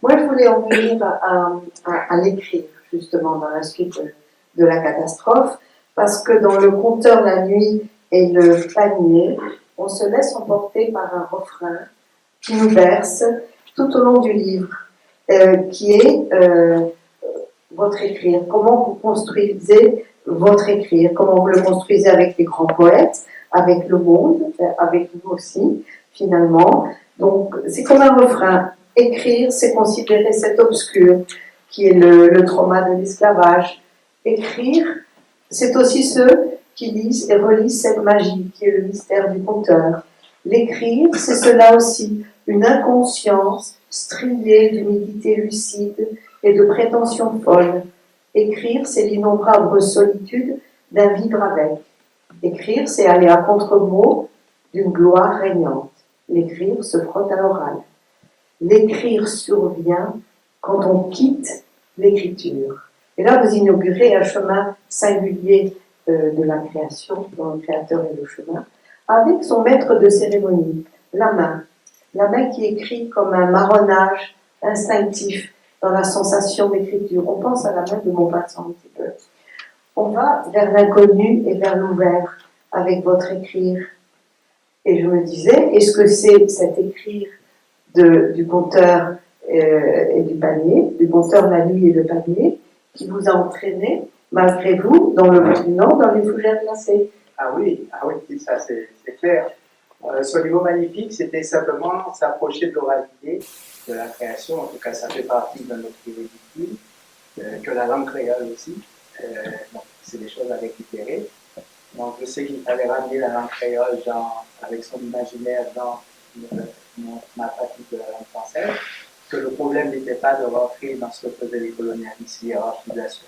Moi, je voulais en venir à l'écrire, justement, dans la suite de la catastrophe, parce que dans le conteur La Nuit et le Panier, on se laisse emporter par un refrain qui nous berce tout au long du livre, qui est votre écrire. Comment vous construisez votre écrire, comment vous le construisez avec les grands poètes, avec le monde, avec vous aussi, finalement. Donc, c'est comme un refrain. Écrire, c'est considérer cet obscur qui est le trauma de l'esclavage. Écrire, c'est aussi ceux qui lisent et relisent cette magie qui est le mystère du conteur. L'écrire, c'est cela aussi, une inconscience striée d'humilité lucide et de prétention folle. Écrire, c'est l'innombrable solitude d'un vivre avec. Écrire, c'est aller à contre-mot d'une gloire régnante. L'écrire se frotte à l'oral. L'écrire survient quand on quitte l'écriture. Et là, vous inaugurez un chemin singulier de la création, dont le créateur est le chemin, avec son maître de cérémonie, la main. La main qui écrit comme un marronnage instinctif dans la sensation d'écriture. On pense à la main de Maupassant un petit peu. On va vers l'inconnu et vers l'ouvert avec votre écrire. Et je me disais, est-ce que c'est cet écrire du conteur et du panier, du conteur La Nuit et le Panier, qui vous a entraîné, malgré vous, dans le vent du Nord, dans les fougères glacées? Ah oui, ça c'est clair. Ce niveau magnifique, c'était simplement s'approcher de l'oralité, de la création. En tout cas, ça fait partie de notre ridicule, que la langue créole aussi. Donc, c'est des choses à récupérer. Donc, je sais qu'il fallait ramener la langue créole avec son imaginaire dans ma pratique de la langue française. Que le problème n'était pas de rentrer dans ce que faisaient les colonialistes, hiérarchisation.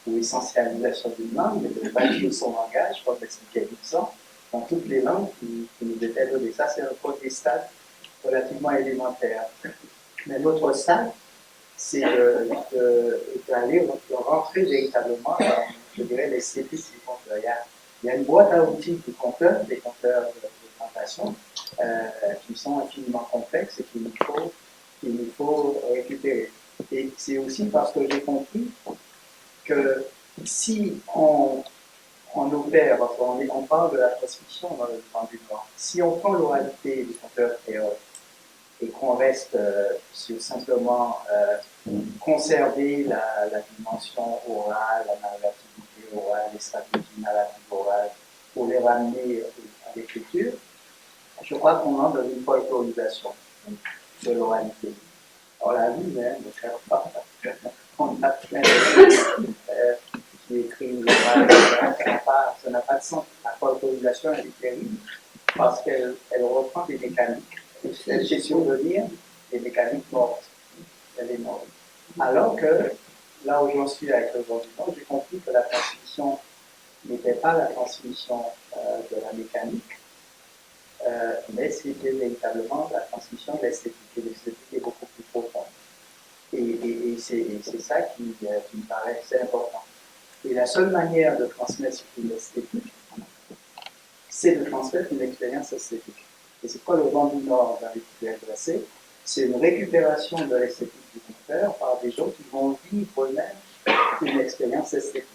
ou essentialisation d'une langue, mais de bâtir son langage, comme l'expliquait Gibson, dans toutes les langues qui nous étaient données. Ça, c'est un premier stade relativement élémentaire. Mais l'autre stade, c'est d'aller rentrer véritablement dans, je dirais, l'esthétique du conteur. Il y a une boîte à outils du conteur, des conteurs de plantation, qui sont infiniment complexes et qu'il nous faut récupérer. Et c'est aussi parce que j'ai compris que si on opère, on parle de la transmission dans le temps du Nord, si on prend l'oralité du conteur créole et qu'on reste sur simplement conserver la dimension orale, la narrativité orale, les stratégies narratives orales, pour les ramener à l'écriture, je crois qu'on entre dans une folklorisation de l'oralité. Alors la vie, ne fait pas. On a plein de qui écrivent l'oral, ça n'a pas de sens. La folklorisation, elle est terrible parce qu'elle reprend des mécaniques. J'ai survenir des mécaniques mortes. Elle est morte. Alors que là où j'en suis avec le Vendémiaire, j'ai compris que la transmission n'était pas la transmission de la mécanique, mais c'était véritablement la transmission de l'esthétique. Et l'esthétique est beaucoup plus profonde. Et c'est ça qui me paraît assez important. Et la seule manière de transmettre une esthétique, c'est de transmettre une expérience esthétique. Et c'est quoi le vent du Nord dans les filières glacées? C'est une récupération de l'esthétique du conteur par des gens qui vont vivre eux-mêmes une expérience esthétique.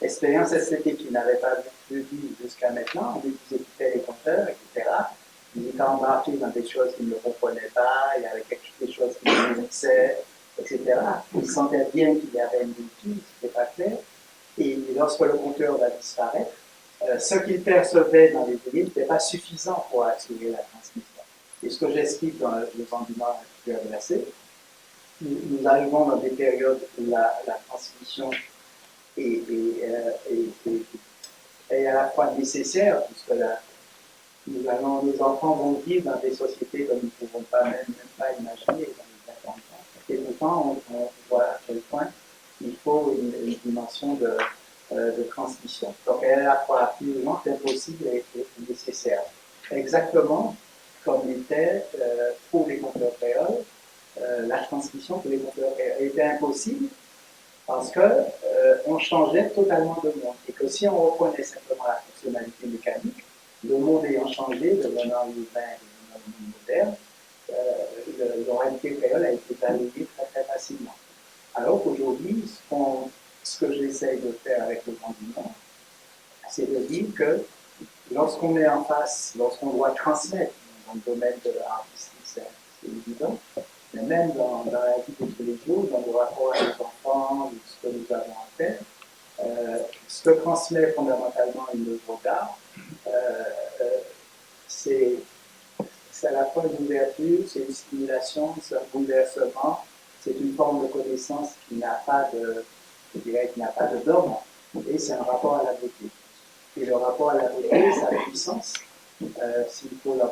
Expérience esthétique qu'ils n'avaient pas vu jusqu'à maintenant, ils écoutaient les conteurs, etc. Ils étaient embarqués dans des choses qu'ils ne comprenaient pas, il y avait des choses qui les mixaient, etc. Ils sentaient bien qu'il y avait une bêtise, ce n'était pas clair. Et lorsque le conteur va disparaître, ce qu'ils percevaient dans les délits n'était pas suffisant pour assurer la transmission. Et ce que j'explique dans le vent du Nord et la glacée, nous arrivons dans des périodes où la transmission est à la fois nécessaire, puisque nos enfants vont vivre dans des sociétés que nous ne pouvons même pas imaginer dans les 50 ans. Et pourtant, on voit à quel point il faut une dimension de transmission. Donc, elle est à la fois absolument impossible et nécessaire. Exactement comme l'était pour les conteurs créoles, la transmission pour les conteurs créoles était impossible parce qu'on changeait totalement de monde. Et que si on reprenait simplement la fonctionnalité mécanique, le monde ayant changé, devenant urbain et devenant le monde moderne, l'oralité créole a été balayée très très facilement. Alors qu'aujourd'hui, ce que j'essaye de faire avec le Vent du Nord, c'est de dire que lorsqu'on est en face, lorsqu'on doit transmettre dans le domaine de l'art artistique, c'est évident, mais même dans la vie de tous les jours, dans le rapport à nos enfants, ce que nous avons à faire, ce que transmet fondamentalement une œuvre d'art, c'est à la fois une ouverture, c'est une stimulation, c'est un bouleversement, c'est une forme de connaissance qui n'a pas de dogme, et c'est un rapport à la beauté. Et le rapport à la beauté, sa puissance, s'il faut le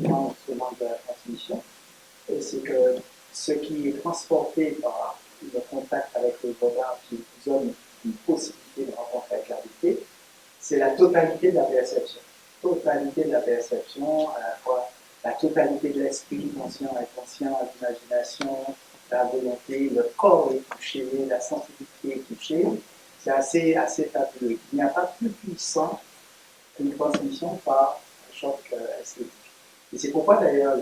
prendre instrument de la transmission, c'est que ce qui est transporté par le contact avec le regard qui nous donne une possibilité de rencontrer avec la beauté, c'est la totalité de la perception. Totalité de la perception, à la fois la totalité de l'esprit, conscient, inconscient, l'imagination, la volonté, le corps est touché, la sensibilité est touchée. C'est assez fabuleux. Il n'y a pas plus puissant qu'une transmission par un choc esthétique. Et c'est pourquoi d'ailleurs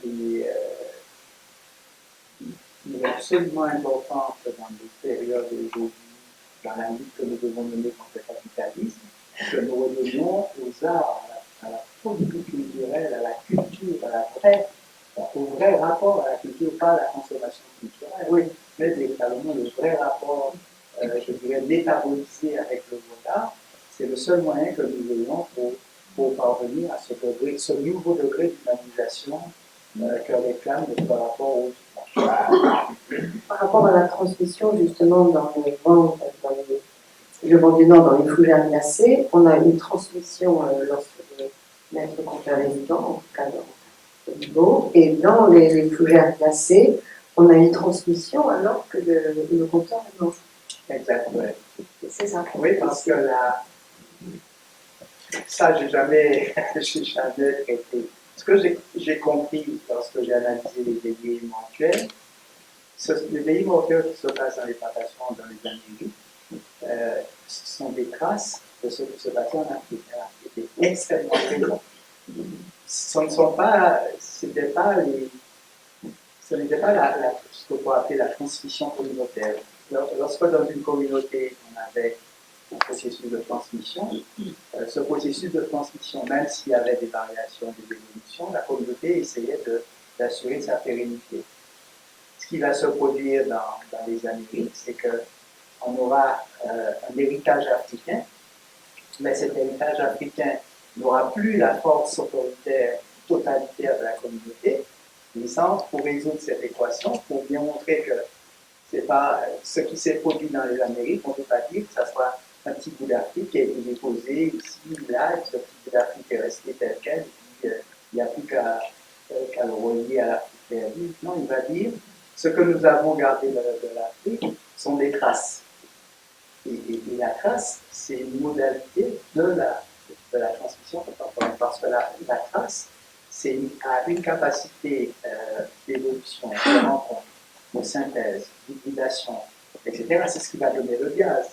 il est absolument important que dans les périodes d'aujourd'hui, dans la lutte que nous devons mener contre le capitalisme, que nous revenions aux arts, à la politique culturelle, à la culture, au vrai rapport à la culture, pas à la consommation culturelle, oui, mais véritablement le vrai rapport, je dirais, métabolisé avec le regard, c'est le seul moyen que nous ayons pour parvenir à ce nouveau degré d'humanisation que réclame notre rapport aux Par rapport à la transmission, justement, dans le Vent du Nord, dans les fougères glacées, on a une transmission lorsque le maître conteur résident, en tout cas au niveau, et dans les fougères glacées, on a une transmission alors que le conteur est mort. Exactement. C'est ça. Oui, parce que là, ça, j'ai jamais traité. Ce que j'ai compris lorsque j'ai analysé les veillées mensuelles, les veillées mensuelles qui se passent dans les plantations dans les Amériques, ce sont des traces de ce qui se passait en Afrique. C'était extrêmement présent. Ce n'était pas ce qu'on peut appeler la transmission communautaire. Lorsque dans une communauté, on avait un processus de transmission, ce processus de transmission, même s'il y avait des variations, des évolutions, la communauté essayait d'assurer sa pérennité. Ce qui va se produire dans les Amériques, c'est qu'on aura un héritage africain, mais cet héritage africain n'aura plus la force autoritaire totalitaire de la communauté. Il semble, pour résoudre cette équation, pour bien montrer que c'est pas ce qui s'est produit dans les Amériques, on ne peut pas dire que ça soit un petit bout d'Afrique qui a été déposé ici, là, et que ce petit bout d'Afrique est resté tel quel, et puis il n'y a plus qu'à le relier à l'Afrique perdue. Non, il va dire ce que nous avons gardé de l'Afrique sont des traces. Et la trace, c'est une modalité de la transmission contemporaine, parce que la trace, a une capacité d'évolution, de rencontre, de synthèse, d'hybridation, etc. C'est ce qui va donner le gaz.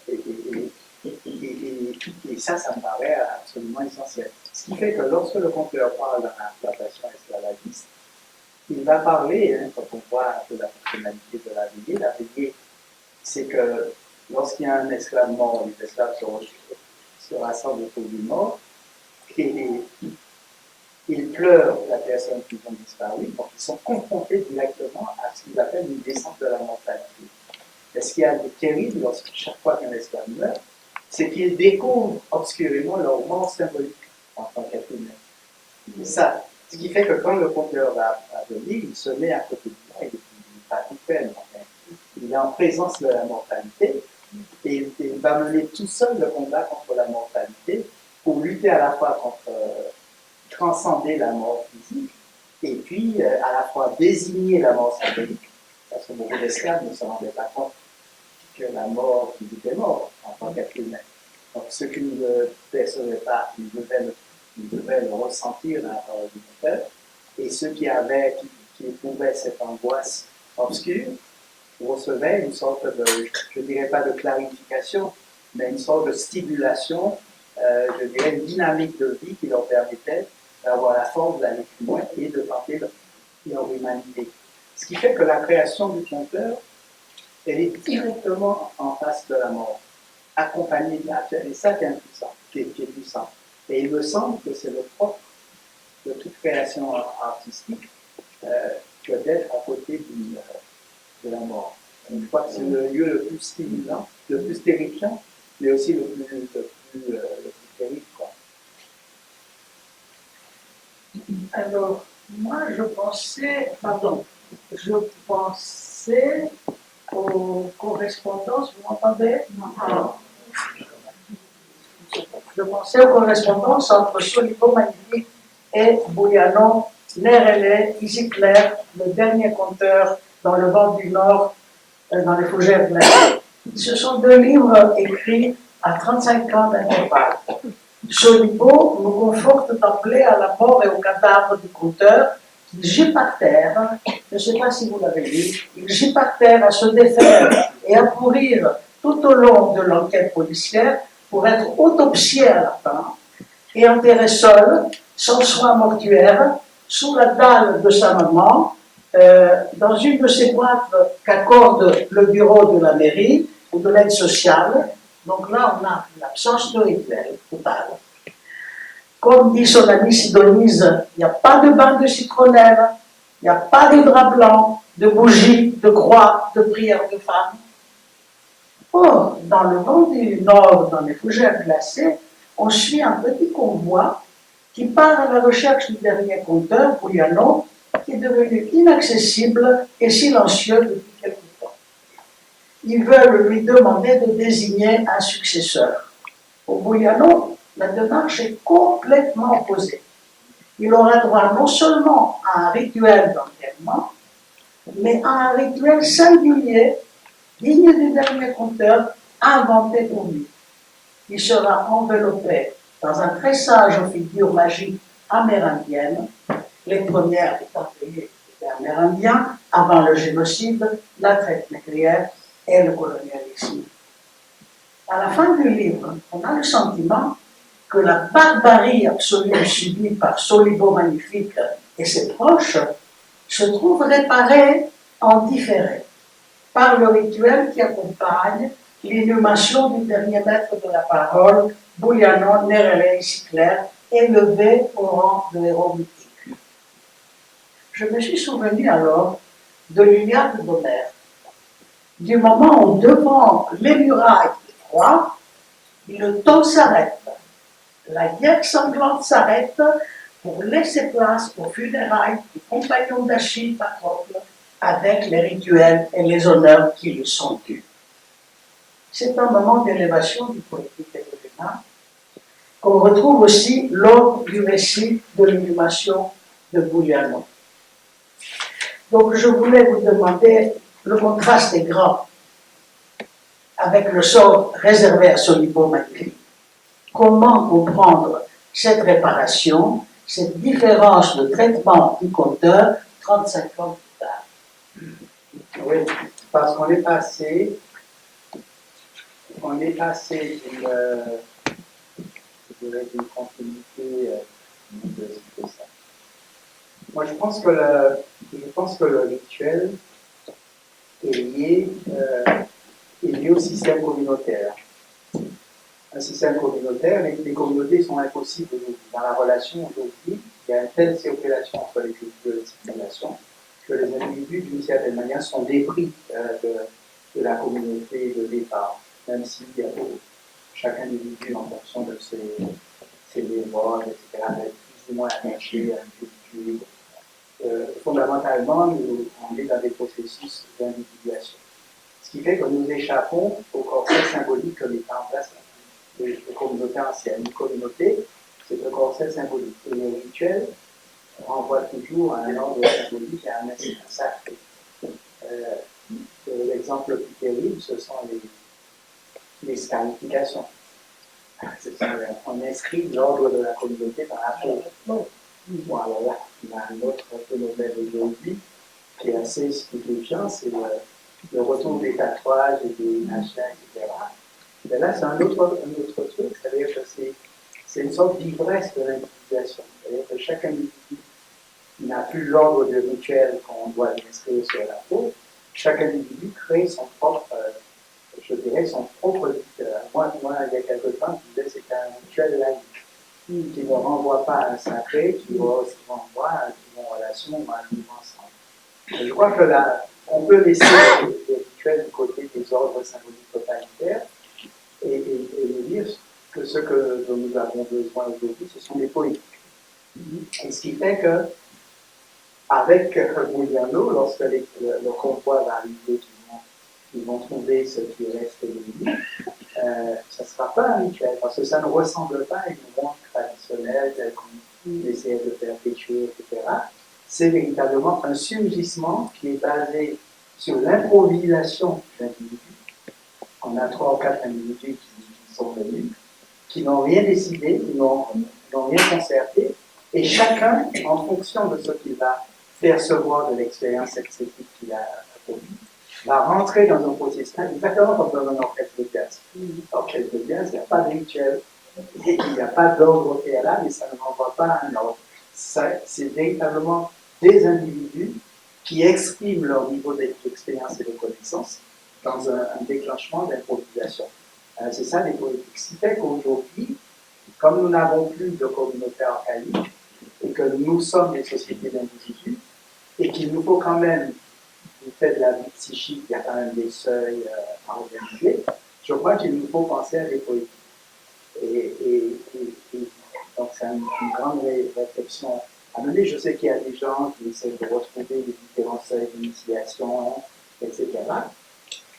Et ça me paraît absolument essentiel. Ce qui fait que lorsque le conteur parle dans la plantation esclavagiste, il va parler, quand on voit un peu la fonctionnalité de la veillée, c'est que lorsqu'il y a un esclave mort, les esclaves se rassemblent autour du mort, et ils pleurent la personne qui ont disparu, donc ils sont confrontés directement à ce qu'ils appellent une descente de la mortalité. Et ce qu'il y a de terrible chaque fois qu'un esclave meurt, c'est qu'ils découvrent obscurément leur mort symbolique en tant qu'être humain. Ça, ce qui fait que quand le conteur va venir, il se met à côté de moi, il n'est pas tout peine, il est en présence de la mortalité, et il va mener tout seul le combat contre la mortalité pour lutter à la fois contre transcender la mort physique et puis à la fois désigner la mort symbolique, parce que beaucoup d'esclaves ne se rendaient pas compte que la mort physique est morte en tant qu'être humain. Donc ceux qui ne percevaient pas, ils devaient le ressentir dans la parole du conteur, et ceux qui éprouvaient cette angoisse obscure recevaient une sorte de, je ne dirais pas de clarification, mais une sorte de stimulation, je dirais une dynamique de vie qui leur permettait d'avoir la force d'aller plus loin et de tenter leur humanité. Ce qui fait que la création du conteur, elle est directement en face de la mort, accompagnée de la terre. Et ça qui est puissant. Et il me semble que c'est le propre de toute création artistique que d'être à côté de la mort. Je crois que c'est le lieu le plus stimulant, le plus terrifiant, mais aussi le plus terrible, quoi. Alors, moi, je pensais aux correspondances, vous m'entendez? Non. Je pensais aux correspondances entre Solibo Magnifique et Bouillano, Nerele, ici clair, le dernier conteur dans le vent du Nord, dans les fougères glacées. Ce sont deux livres écrits à 35 ans d'intervalle. Solibo nous conforte d'emblée à la mort et au cadavre du conteur, qui gît par terre, je ne sais pas si vous l'avez vu, il gît par terre à se défaire et à pourrir tout au long de l'enquête policière pour être autopsié à la fin et enterré seul, sans soin mortuaire, sous la dalle de sa maman, dans une de ces boîtes qu'accorde le bureau de la mairie ou de l'aide sociale. Donc là, on a l'absence de rituel total. Comme dit son ami Sidonise, il n'y a pas de bain de citronnelle, il n'y a pas de drap blanc, de bougies, de croix, de prières de femmes. Or, dans le vent du Nord, dans les fougères glacées, on suit un petit convoi qui part à la recherche du dernier conteur, Bouillano, qui est devenu inaccessible et silencieux depuis quelque temps. Ils veulent lui demander de désigner un successeur. Pour Bouillano, la démarche est complètement opposée. Il aura droit non seulement à un rituel d'enterrement, mais à un rituel singulier digne du dernier conteur, inventé pour lui. Il sera enveloppé dans un tressage aux figures magiques amérindiennes, les premières étant payées des Amérindiens avant le génocide, la traite négrière et le colonialisme. À la fin du livre, on a le sentiment que la barbarie absolue subie par Solibo Magnifique et ses proches se trouve réparée en différé par le rituel qui accompagne l'inhumation du dernier maître de la parole, Bouliano Nerele Sicler, élevé au rang de héros mythique. Je me suis souvenu alors de l'Iliade d'Homère, du moment où devant les murailles de Troie, le temps s'arrête. La guerre sanglante s'arrête pour laisser place aux funérailles du compagnon d'Achille Patrocle avec les rituels et les honneurs qui lui sont dus. C'est un moment d'élévation du poétique et de l'humain qu'on retrouve aussi lors du récit de l'inhumation de Bouliano. Donc je voulais vous demander, le contraste est grand avec le sort réservé à Solibo Magnifique. Comment comprendre cette réparation, cette différence de traitement du conteur 35 ans plus tard? Oui, parce qu'on est passé d'une continuité de ça. Moi, je pense que le rituel est lié au système communautaire. Un système communautaire, les communautés sont impossibles dans la relation aujourd'hui. Il y a une telle circulation entre les cultures et les civilisations que les individus, d'une certaine manière, sont dépris de la communauté de départ, même si chaque individu, en fonction de ses mémoires, etc., est plus ou moins attaché à une culture. Fondamentalement, on est dans des processus d'individuation. Ce qui fait que nous échappons au corset symbolique que met en place les communautés anciennes. Une communauté, c'est un corset symbolique. Et le rituel renvoie toujours à un ordre symbolique et à un message sacré. L'exemple le plus terrible, ce sont les scarifications. On inscrit l'ordre de la communauté dans la peau. Bon, alors là, il y a un autre phénomène aujourd'hui qui est assez stupéfiant, c'est le retour des tatouages et des machins, etc. Mais là, c'est un autre truc, c'est-à-dire que c'est une sorte d'ivresse de l'individuation. C'est-à-dire que chaque individu n'a plus l'ordre de rituel qu'on doit inscrire sur la peau. Chaque individu crée son propre, je dirais, son propre rituel. Moi, il y a quelque temps, je disais que c'est un rituel laïque qui ne renvoie pas à un sacré, qui renvoie à une relation ou à un vivre ensemble. Et je crois que là, on peut laisser les rituels du côté des ordres symboliques totalitaires et nous dire que ce dont nous avons besoin aujourd'hui, ce sont des poétiques. Et ce qui fait que, avec Bouliano, lorsque le convoi va arriver, ils vont trouver ce qui reste de lui, ça ne sera pas un rituel, parce que ça ne ressemble pas à une ronde traditionnelle telle qu'on essaie de perpétuer, etc. C'est véritablement un surgissement qui est basé sur l'improvisation d'individus. On a 3 ou 4 individus qui sont venus, qui n'ont rien décidé, qui n'ont rien concerté, et chacun, en fonction de ce qu'il va percevoir de l'expérience esthétique qu'il a produite, va rentrer dans un processus exactement comme dans un orchestre de jazz. L'orchestre de jazz, il n'y a pas de rituel, il n'y a pas d'ordre préalable, mais ça ne renvoie pas à un ordre. C'est véritablement des individus qui expriment leur niveau d'expérience et de connaissance dans un déclenchement d'improvisation. C'est ça les politiques. Ce qui fait qu'aujourd'hui, comme nous n'avons plus de communauté archaïque et que nous sommes des sociétés d'individus et qu'il nous faut quand même, du fait de la vie psychique, il y a quand même des seuils à organiser, je crois qu'il nous faut penser à des politiques. Et donc c'est une grande réflexion à mener. Je sais qu'il y a des gens qui essaient de retrouver les différents seuils d'initiation, etc.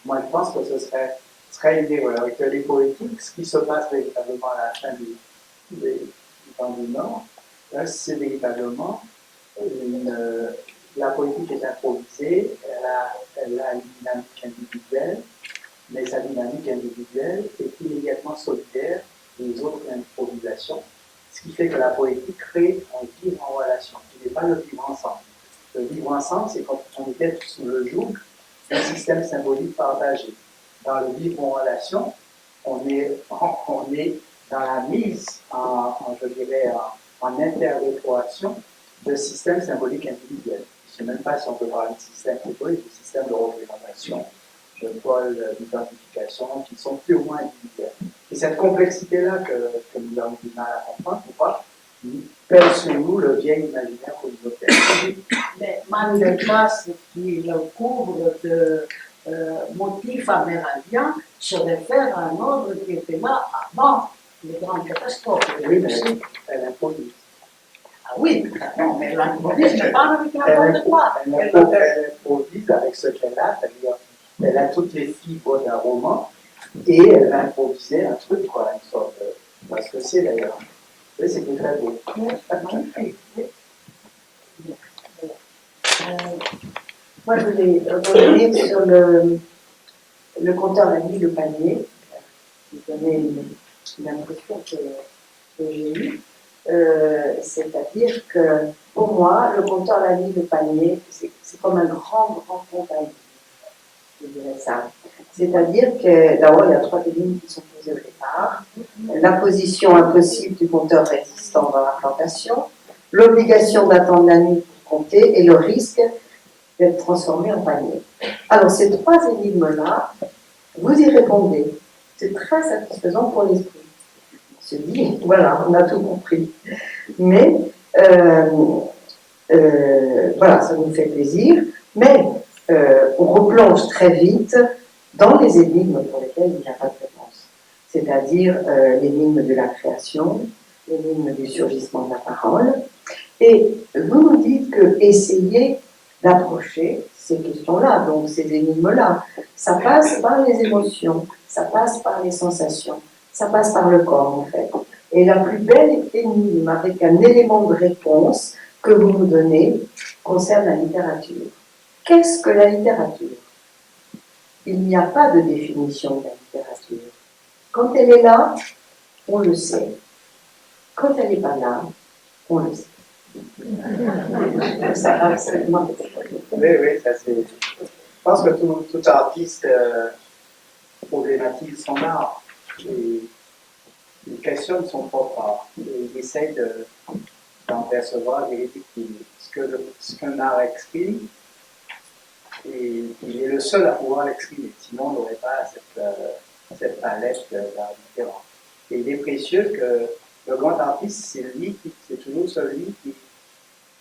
Moi, je pense que ce serait une erreur. Et que les politiques, ce qui se passe véritablement à la fin du temps du Nord, c'est véritablement la poétique est improvisée, elle a une dynamique individuelle, mais sa dynamique individuelle est immédiatement solidaire des autres improvisations, ce qui fait que la poétique crée un vivre en relation, qui n'est pas le vivre ensemble. Le vivre ensemble, c'est comme on était sous le joug d'un système symbolique partagé. Dans le vivre en relation, on est dans la mise je dirais, en interrétroaction de systèmes symboliques individuels. Je ne sais même pas si on peut parler de système symbolique, de système de représentation, de pôles d'identification qui sont purement individuels. Et cette complexité-là que nous avons du mal à comprendre, pourquoi pèse sur nous le vieil imaginaire communautaire. Mais Mandela, ce qui le couvre de motifs amérindiens, se réfère à un ordre qui était là avant les grandes catastrophes. Oui, mais elle improvise. Ah oui, non, mais l'improvise n'est pas avec n'importe quoi. Elle improvise avec ce qu'elle a, c'est-à-dire elle a toutes les fibres d'un roman et elle va improviser un truc, quoi, une sorte de. Parce que c'est d'ailleurs. Oui, c'était très beau. Moi, je voulais revenir sur le conteur Annie Le Panier, qui donnait une impression que j'ai eue. C'est-à-dire que, pour moi, le conteur Annie Le Panier, c'est comme un grand conte à livre, je dirais ça. C'est-à-dire que, d'abord, il y a 3 énigmes qui sont posées au départ. La position impossible du conteur résistant dans la plantation, l'obligation d'attendre la nuit pour compter et le risque d'être transformé en panier. Alors, ces 3 énigmes-là, vous y répondez. C'est très satisfaisant pour l'esprit. On se dit, voilà, on a tout compris. Mais, voilà, ça nous fait plaisir, mais on replonge très vite dans les énigmes pour lesquelles il n'y a pas de réponse. C'est-à-dire l'énigme de la création, l'énigme du surgissement de la parole. Et vous nous dites que essayez d'approcher ces questions-là, donc ces énigmes-là. Ça passe par les émotions, ça passe par les sensations, ça passe par le corps en fait. Et la plus belle énigme avec un élément de réponse que vous nous donnez concerne la littérature. Qu'est-ce que la littérature? Il n'y a pas de définition de la littérature. Quand elle est là, on le sait. Quand elle n'est pas là, on le sait. Ça va absolument. Oui, ça c'est. Je pense que tout artiste problématise son art. Et il questionne son propre art. Et il essaye d'en percevoir les ce qu'un art exprime. Et il est le seul à pouvoir l'exprimer. Sinon, on n'aurait pas cette palette d'art différent. Et il est précieux que le grand artiste, c'est toujours celui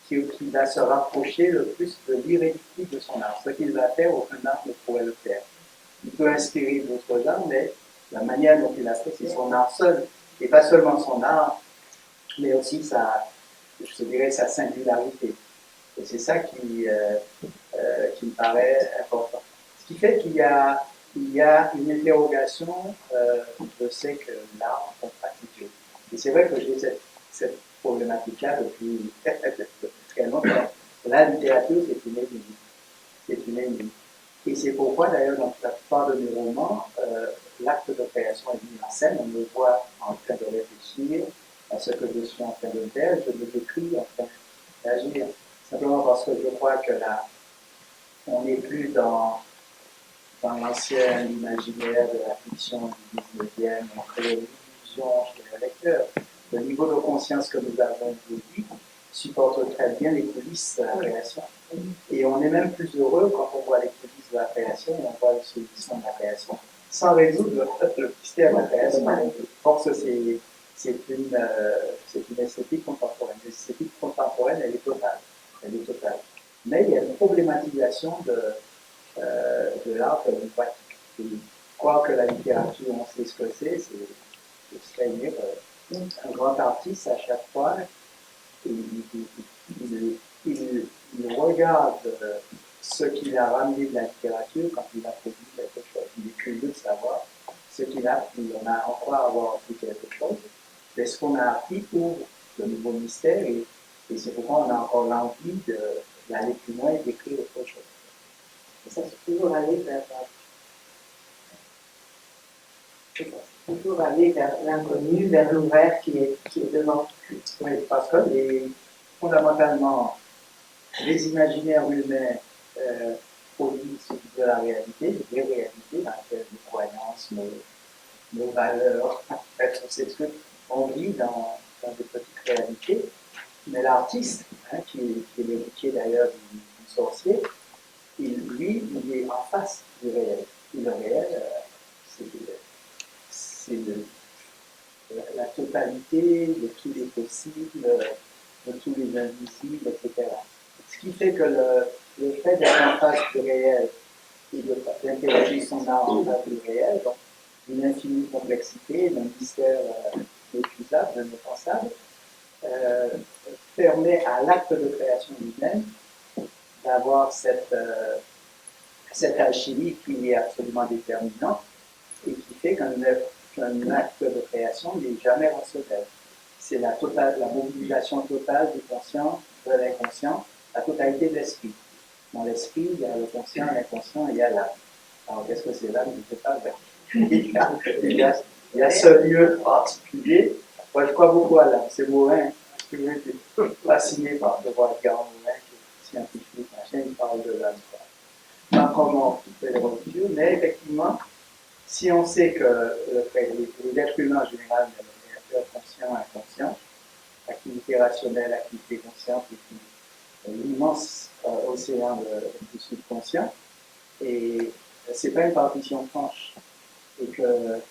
qui va se rapprocher le plus de l'irréductible de son art. Ce qu'il va faire, aucun art ne pourrait le faire. Il peut inspirer d'autres arts, mais la manière dont il a fait, c'est son art seul. Et pas seulement son art, mais aussi je dirais, sa singularité. Et c'est ça qui me paraît important. Ce qui fait qu'il y a une interrogation, je sais que l'art en pratique. Et c'est vrai que j'ai cette problématique-là depuis très longtemps. La littérature, c'est une énigme. C'est une énigme. Et c'est pourquoi, d'ailleurs, dans la plupart de mes romans, l'acte de création est mis en scène. On me voit en train de réfléchir à ce que je suis en train de faire. Je me décris en train d'agir. Simplement parce que je crois que là, on n'est plus dans l'ancien imaginaire de la fiction du 19e, on crée une illusion chez le lecteur. Le niveau de conscience que nous avons aujourd'hui supporte très bien les coulisses de la création. Et on est même plus heureux quand on voit les coulisses de la création et on voit les solutions de la création, sans résoudre le mystère de la création. Je pense que c'est une esthétique contemporaine. L'esthétique contemporaine, elle est totale. Mais il y a une problématisation de l'art comme une pratique. Croire que la littérature, on sait ce que c'est une erreur. Un grand artiste, à chaque fois, il regarde ce qu'il a ramené de la littérature quand il a produit quelque chose. Il est curieux de savoir ce qu'il a appris. On a encore à avoir appris quelque chose, mais ce qu'on a appris ouvre de nouveaux mystères et c'est pourquoi on a encore l'envie l'année plus loin, il décrit autre chose. Et ça, c'est toujours aller vers, toujours aller vers l'inconnu, vers l'ouvert qui est devant. Oui, parce que fondamentalement, les imaginaires humains produisent de la réalité, des réalités dans lesquelles nos croyances, nos valeurs, en fait, tous ces trucs, on vit dans des petites réalités. Mais l'artiste, qui est l'héritier d'ailleurs du sorcier, lui, il est en face du réel. Et le réel, c'est la totalité de tous les possibles, de tous les invisibles, etc. Ce qui fait que le fait d'être en face du réel et d'interroger son art en face du réel, donc d'une infinie complexité, d'un mystère inépuisable, impensable, permet à l'acte de création lui-même d'avoir cette alchimie qui est absolument déterminante et qui fait qu'un acte de création n'est jamais recevable. C'est la mobilisation totale du conscient, de l'inconscient, la totalité de l'esprit. Dans l'esprit, il y a le conscient, l'inconscient et il y a l'âme. Alors, qu'est-ce que c'est l'âme? Je ne sais pas. Il y a ce lieu particulier. Moi, je crois beaucoup à l'âme. C'est Morin. Je suis fasciné par le voir Garand Morin, qui est scientifique, machin, il parle de l'âme. Pas comment on fait les ruptures, mais effectivement, si on sait que l'être humain en général est un créateur conscient et inconscient, activité rationnelle, activité consciente, et puis l'immense océan du subconscient, et c'est pas une partition franche, et que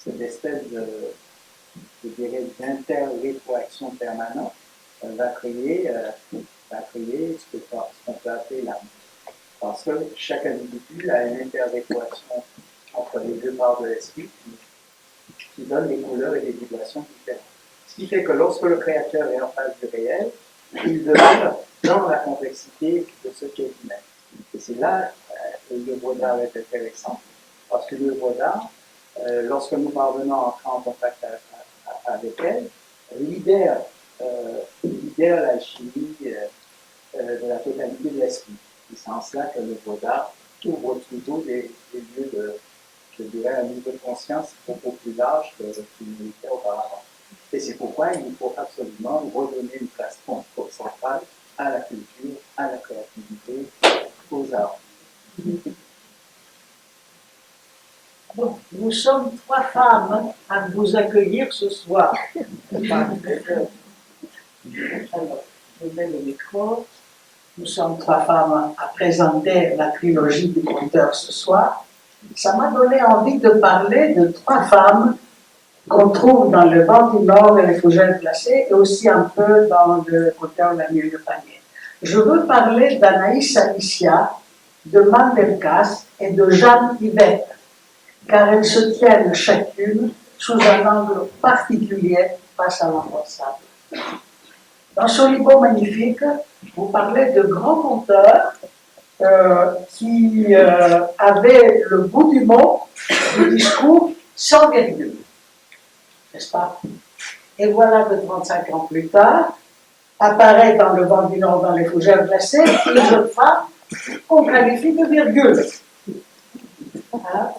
cette espèce d'inter-rétroaction permanente va créer ce qu'on peut appeler l'âme. Parce que chaque individu a une interrétroaction entre les deux parts de l'esprit qui donne des couleurs et des vibrations différentes. Ce qui fait que lorsque le créateur est en face du réel, il demeure dans la complexité de ce qu'est humain. Et c'est là que l'œuvre d'art est intéressant, parce que l'œuvre d'art, lorsque nous parvenons à entrer en contact avec elle, libère l'alchimie de la totalité de l'esprit. Et c'est en cela que l'œuvre d'art ouvre toujours des lieux de, je dirais, un niveau de conscience beaucoup plus large qu'il n'était auparavant. Et c'est pourquoi il faut absolument redonner une place centrale à la culture, à la créativité, aux arts. Bon, nous sommes 3 femmes à vous accueillir ce soir. Alors, je mets le micro. Nous sommes 3 femmes à présenter la trilogie du conteur ce soir. Ça m'a donné envie de parler de 3 femmes qu'on trouve dans le Vent du Nord et les Fougères glacées, et aussi un peu dans le conteur La Nuit et le Panier. Je veux parler d'Anaïs Alicia, de Mandelkas et de Jeanne Yvette, car elles se tiennent chacune sous un angle particulier face à l'impensable. Dans Solibo Magnifique, vous parlez de grands conteurs qui avaient le bout du mot, du discours, sans virgule. N'est-ce pas? Et voilà que 35 ans plus tard, apparaît dans le Vent du Nord, dans les Fougères glacées, une jeune femme qu'on qualifie de virgule. Hein?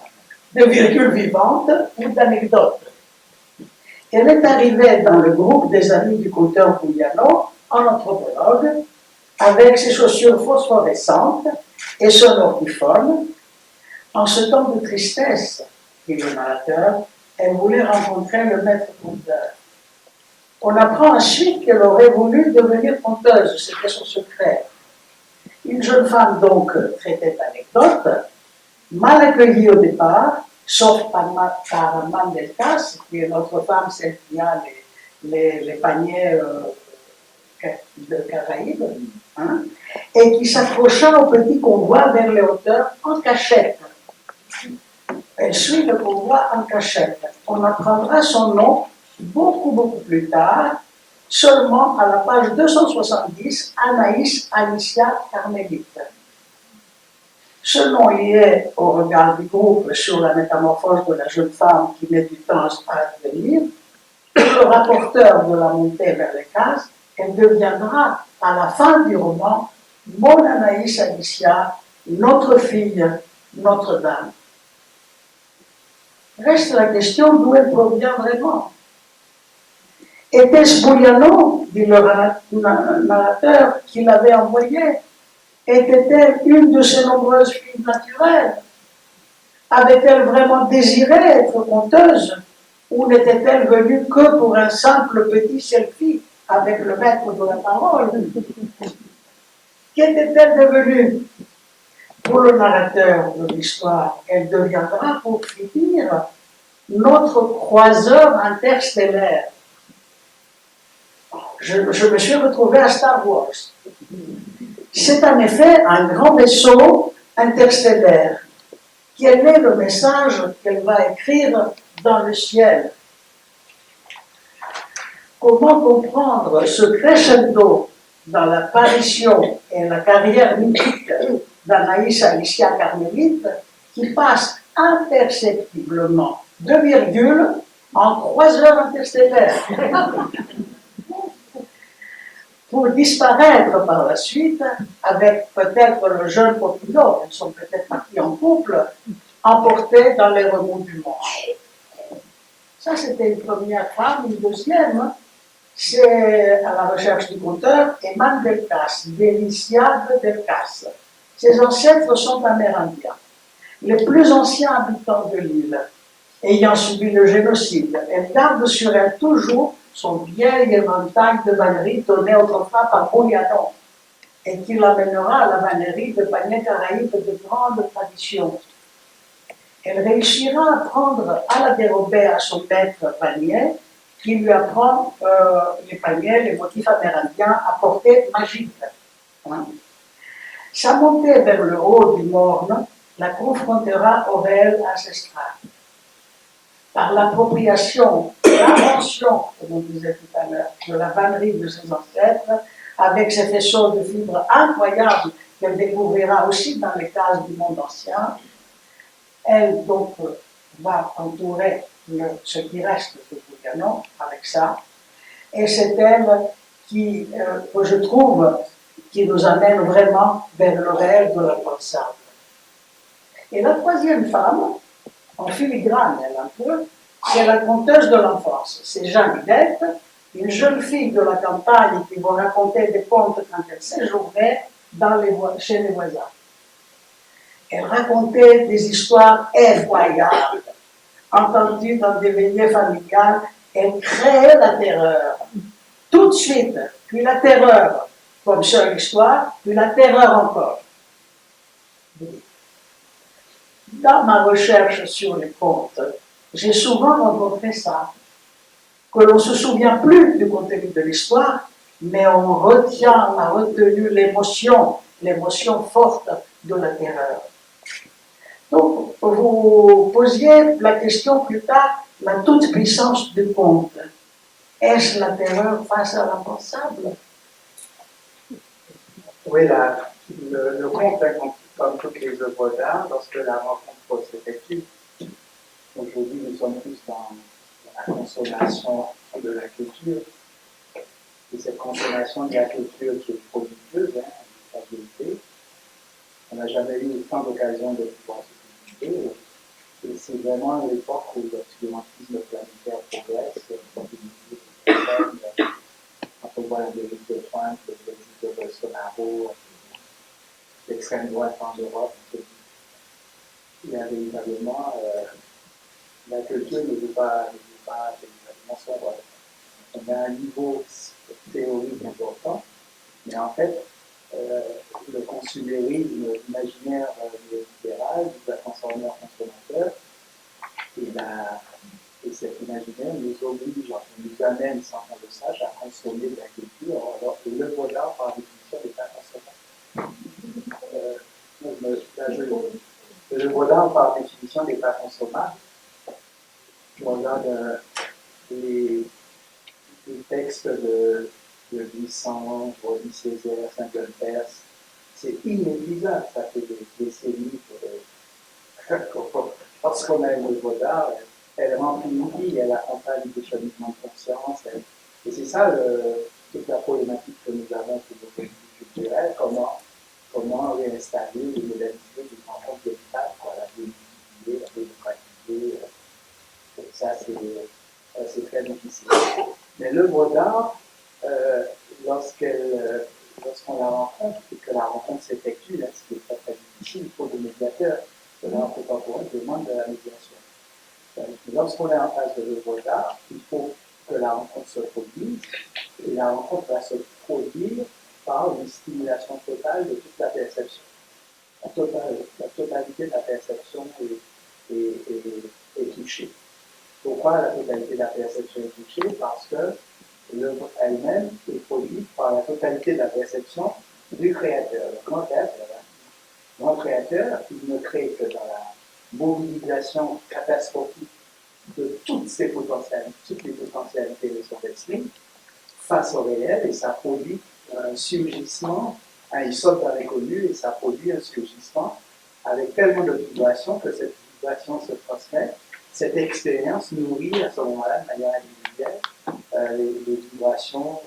De virgule vivante ou d'anecdote. Elle est arrivée dans le groupe des amis du conteur Bouillano en anthropologue, avec ses chaussures phosphorescentes et son ordiphone. En ce temps de tristesse, dit le narrateur, elle voulait rencontrer le maître conteur. On apprend ensuite qu'elle aurait voulu devenir conteuse, c'était son secret. Une jeune femme donc traitée d'anecdote, mal accueillie au départ, sauf par Mandelkas, qui est notre femme, celle qui a les paniers de Caraïbes, hein, et qui s'approcha au petit convoi vers les hauteurs en cachette. Elle suit le convoi en cachette. On apprendra son nom beaucoup plus tard, seulement à la page 270, Anaïs Alicia Carmélite. Ce nom lié au regard du groupe sur la métamorphose de la jeune femme qui met du temps à advenir, le rapporteur de la montée vers les cases, elle deviendra, à la fin du roman, mon Anaïs Alicia, notre fille, Notre-Dame. Reste la question d'où elle provient vraiment. Était-ce Boulianon, dit le narrateur, qui l'avait envoyée? Était-elle une de ses nombreuses filles naturelles? Avait-elle vraiment désiré être conteuse? Ou n'était-elle venue que pour un simple petit selfie avec le maître de la parole? Qu'était-elle devenue? Pour le narrateur de l'histoire, elle deviendra pour finir notre croiseur interstellaire. Je me suis retrouvé à Star Wars. C'est en effet un grand vaisseau interstellaire. Quel est le message qu'elle va écrire dans le ciel? Comment comprendre ce crescendo dans l'apparition et la carrière mythique d'Anaïs Alicia Carmélite qui passe imperceptiblement de virgule en croiseur interstellaire pour disparaître par la suite avec peut-être le jeune Popilot, ils sont peut-être partis en couple, emportés dans les remous du monde. Ça, c'était une première femme. Une deuxième, c'est à la recherche du conteur, Eman Delcas, Deliciade Delcas. Ses ancêtres sont amérindiens. Les plus anciens habitants de l'île, ayant subi le génocide, elle garde sur elle toujours son vieil éventail de vannerie donné autrefois par Boulianon et qui l'amènera à la vannerie de paniers caraïbes de grande tradition. Elle réussira à prendre à la dérobée à son maître panier qui lui apprend les paniers, les motifs amérindiens à portée magique. Sa montée vers le haut du Morne la confrontera au réel ancestral. Par l'appropriation, l'invention, comme on disait tout à l'heure, de la vannerie de ses ancêtres, avec ses faisceaux de fibres incroyables qu'elle découvrira aussi dans les cases du monde ancien, elle donc va entourer ce qui reste de Boulianon avec ça, et c'est elle qui, que je trouve, qui nous amène vraiment vers le réel de l'impensable. Et la troisième femme, en filigrane, elle un peu, c'est la conteuse de l'enfance. C'est Jeanne Hidette, une jeune fille de la campagne qui va raconter des contes quand elle séjournait chez les voisins. Elle racontait des histoires effroyables, entendues dans des veillées familiales. Elle créait la terreur. Tout de suite, puis la terreur comme seule histoire, puis la terreur encore. Dans ma recherche sur les contes, j'ai souvent rencontré ça, que l'on ne se souvient plus du contenu de l'histoire, mais on retient, on a retenu l'émotion forte de la terreur. Donc, vous posiez la question plus tard, la toute-puissance du conte. Est-ce la terreur face à l'impensable? Oui, le conte, comme toutes les œuvres d'art, lorsque la rencontre s'effectue, aujourd'hui nous sommes plus dans la consommation de la culture, et cette consommation de la culture qui est prodigieuse, la vérité, on n'a jamais eu autant d'occasions de pouvoir se cultiver, et c'est vraiment l'époque où l'obscurantisme planétaire progresse, quand on voit la dérive de Trump, le politique de Bolsonaro, l'extrême droite en Europe, il y a véritablement la culture ne veut pas véritablement son rôle. On a un niveau théorique important, mais en fait, le consumérisme imaginaire libéral nous a transformés en consommateurs, et cet imaginaire nous oblige, nous amène sans qu'on le sache, à consommer de la culture, alors que l'œuvre d'art, par définition, n'est pas consommable. L'œuvre d'art, par définition, n'est pas consommable. Je regarde les textes de Glissant, Rodi Césaire, Saint-Perse, c'est inépuisable, ça fait des décennies parce qu'on a une œuvre d'art, elle remplit une vie, elle accompagne des cheminements de conscience, et c'est ça toute la problématique que nous avons pour nos politiques culturelles, comment comment réinstaller les modalités de rencontre des femmes, la démocratie, la démocratie, ça c'est très difficile. Mais l'œuvre d'art, lorsqu'on la rencontre et que la rencontre s'effectue, ce qui est très très difficile, il faut des médiateurs. L'art contemporain demande de la médiation. Lorsqu'on est en face de l'œuvre d'art, il faut que la rencontre se produise, et la rencontre va se produire par une stimulation totale de toute la perception. La totalité de la perception est touchée. Pourquoi la totalité de la perception est touchée? Parce que l'œuvre elle-même est produite par la totalité de la perception du créateur. Le grand créateur, il ne crée que dans la mobilisation catastrophique de toutes les potentialités de son esprit face au réel, et ça produit un surgissement, il saute dans l'inconnu et ça produit un surgissement avec tellement de vibration que cette vibration se transmet. Cette expérience nourrit à ce moment-là, de manière individuelle, les vibrations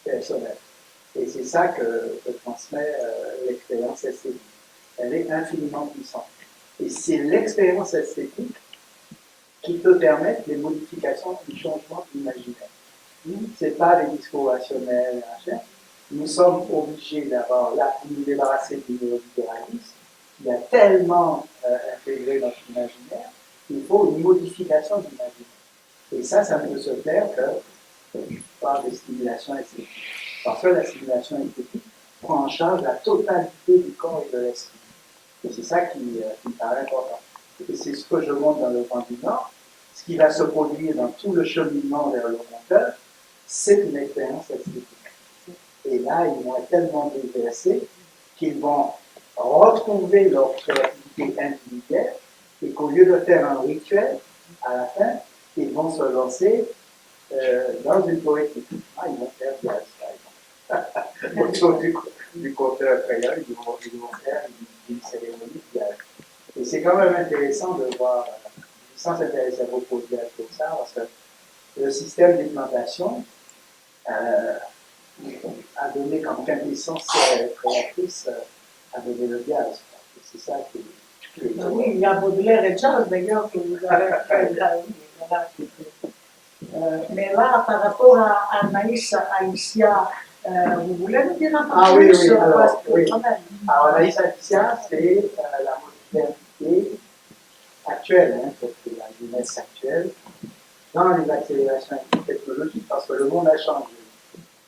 personnelles. Et c'est ça que transmet l'expérience esthétique. Elle est infiniment puissante. Et c'est l'expérience esthétique qui peut permettre les modifications et les changements d'imaginaire. Ce n'est pas des discours rationnels, nous sommes obligés d'avoir nous débarrasser du néolibéralisme qui a tellement intégré notre imaginaire qu'il faut une modification d'imaginaire. Et ça ne peut se faire que par des stimulations esthétiques. Parce que la stimulation esthétique prend en charge la totalité du corps et de l'esprit. Et c'est ça qui me paraît important. Et c'est ce que je montre dans le Vent du Nord. Ce qui va se produire dans tout le cheminement vers le conteur, c'est une expérience esthétique. Et là, ils vont être tellement déversés qu'ils vont retrouver leur créativité individuelle et qu'au lieu de faire un rituel, à la fin, ils vont se lancer dans une poétique. Ils vont faire du jazz, autour du conteur créole, ils vont faire une cérémonie de jazz. Et c'est quand même intéressant de voir, sans s'intéresser à beaucoup de jazz comme ça, parce que le système d'implantation a donné comme quintessence créatrice, a donné le jazz. C'est ça qui est oui, il y a Baudelaire et jazz d'ailleurs que vous avez fait là. Mais là, par rapport à Anaïs, Aïssia, vous voulez nous dire un peu plus oui, alors, oui. quand même. Alors, Anaïs Aïssia, c'est la modernité actuelle, c'est la jeunesse actuelle, dans les accélérations technologiques, parce que le monde a changé.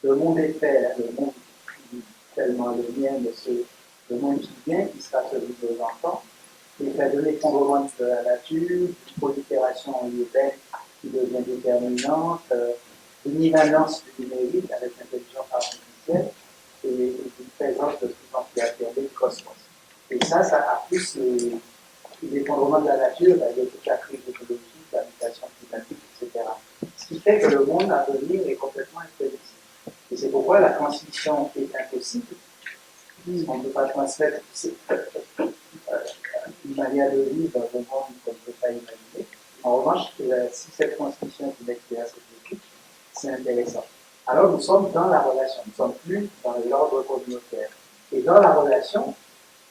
Le monde est fait, le monde tellement le mien, le monde qui vient, qui sera celui de nos enfants, est fait de l'effondrement de la nature, d'une prolifération urbaine qui devient déterminante, d'une immanence du numérique avec l'intelligence artificielle et d'une présence de plus en plus affirmée du cosmos. Et ça a plus l'effondrement de la nature, avec toute la crise écologique, la mutation climatique, etc. Ce qui fait que le monde à venir est complètement imprévisible. Et c'est pourquoi la transmission est impossible. On ne peut pas transmettre une manière de vivre dans un monde qu'on ne peut pas imaginer. En revanche, si cette transmission est une expérience esthétique, c'est intéressant. Alors nous sommes dans la relation, nous ne sommes plus dans l'ordre communautaire. Et dans la relation,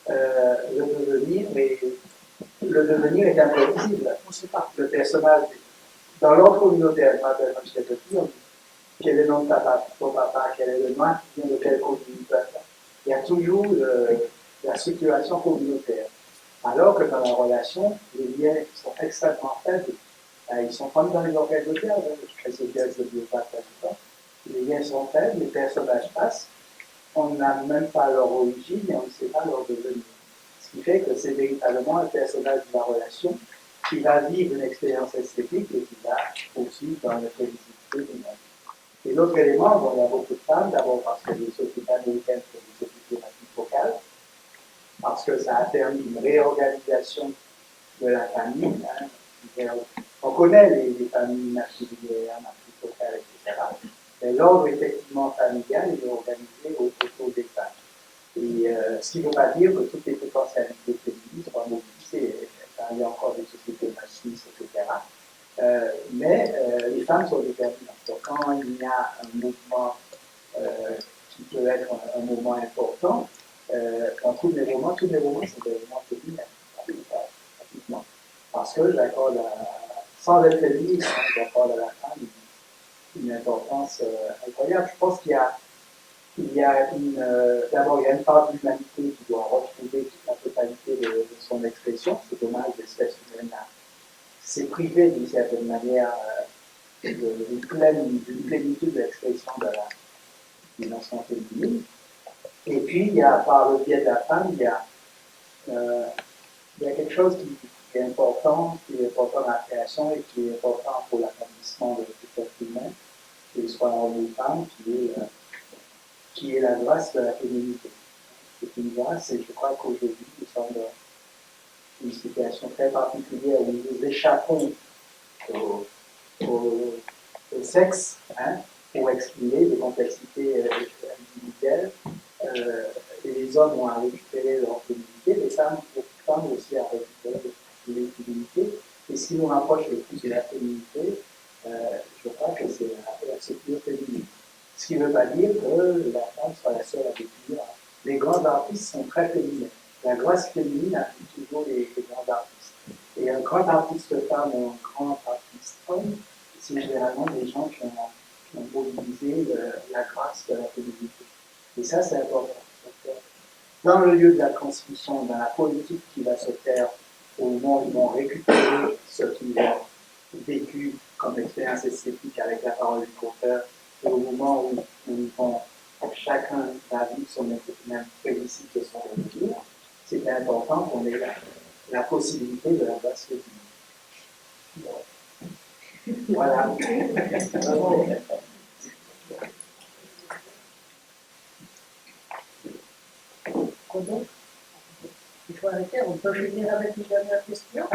le devenir est imprévisible. On ne sait pas. Le personnage, dans l'ordre communautaire, quand j'étais petit, on dit quel est le nom de ton papa, quel est le nom qui vient de quelle communauté. Il y a toujours la structuration communautaire. Alors que dans la relation, les liens sont extrêmement faibles. Ils sont comme dans les organes de terre, je sais bien que je ne pas faire. Les liens sont faibles, les personnages passent, on n'a même pas leur origine et on ne sait pas leur devenir. Ce qui fait que c'est véritablement un personnage de la relation qui va vivre une expérience esthétique et qui va poursuivre dans la félicité humaine. Et l'autre élément, bon, il y a beaucoup de femmes, d'abord parce que les sociétés américaines sont des sociétés matrifocales, parce que ça a permis une réorganisation de la famille. On connaît les familles matrilinéaires, matrifocales, etc. Mais l'ordre effectivement familial est organisé autour des femmes. Et ce qui ne veut pas dire que toutes les potentialités féminines sont mobilisées. Il y a encore des sociétés machistes, etc. Mais les femmes sont déterminantes. Donc, quand il y a un mouvement qui peut être un mouvement important, dans tous les romans sont des romans féminins, pratiquement. Parce que j'accorde, sans être féministe, j'accorde à la femme une importance incroyable. Je pense d'abord, il y a une part de l'humanité qui doit retrouver toute la totalité de son expression. C'est dommage, l'espèce humaine s'est privée d'une certaine manière d'une plénitude d'expression de la dimension féminine. Et puis, il y a, par le biais de la femme, il y a quelque chose qui est important dans la création et qui est important pour l'accomplissement de tout être humain, qu'il soit homme ou femme, qui est la grâce de la féminité. C'est une grâce, et je crois qu'aujourd'hui, nous sommes dans une situation très particulière où nous échappons au sexe, hein, pour exprimer des complexités individuelles. Et les hommes ont à récupérer leur féminité, les femmes aussi à récupérer leur féminité. Et ce qui nous rapproche le plus de la féminité, je crois que c'est la structure féminine. Ce qui ne veut pas dire que la femme soit la seule à définir. Les grands artistes sont très féminins. La grâce féminine applique toujours les grands artistes. Et un grand artiste femme ou un grand artiste homme, c'est généralement des gens qui ont mobilisé la grâce de la féminité. Et ça, c'est important. Dans le lieu de la transmission, dans la politique qui va se faire, au moment où ils vont récupérer ce qu'ils ont vécu comme expérience esthétique avec la parole du conteur, et au moment où ils vont chacun va vivre son même félicite de son retour, c'est important qu'on ait la possibilité de la grâce féminine. Voilà. Il faut arrêter, on peut finir avec une dernière question.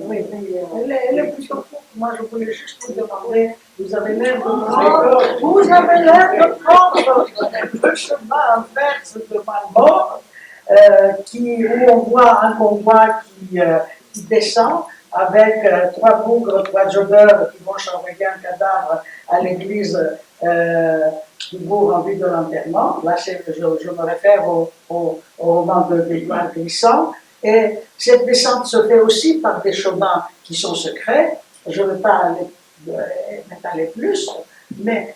Oui, elle est plutôt courte. Moi, je voulais juste vous demander, vous avez l'air de prendre le chemin inverse de Malmort, où on voit un convoi qui descend avec 3 bougres, 3 jobbers qui vont envoyer un cadavre à l'église du bourg en vue de l'enterrement. Là, je me réfère au roman de Édouard Glissant. Et cette descente se fait aussi par des chemins qui sont secrets. Je ne vais pas m'étaler plus, mais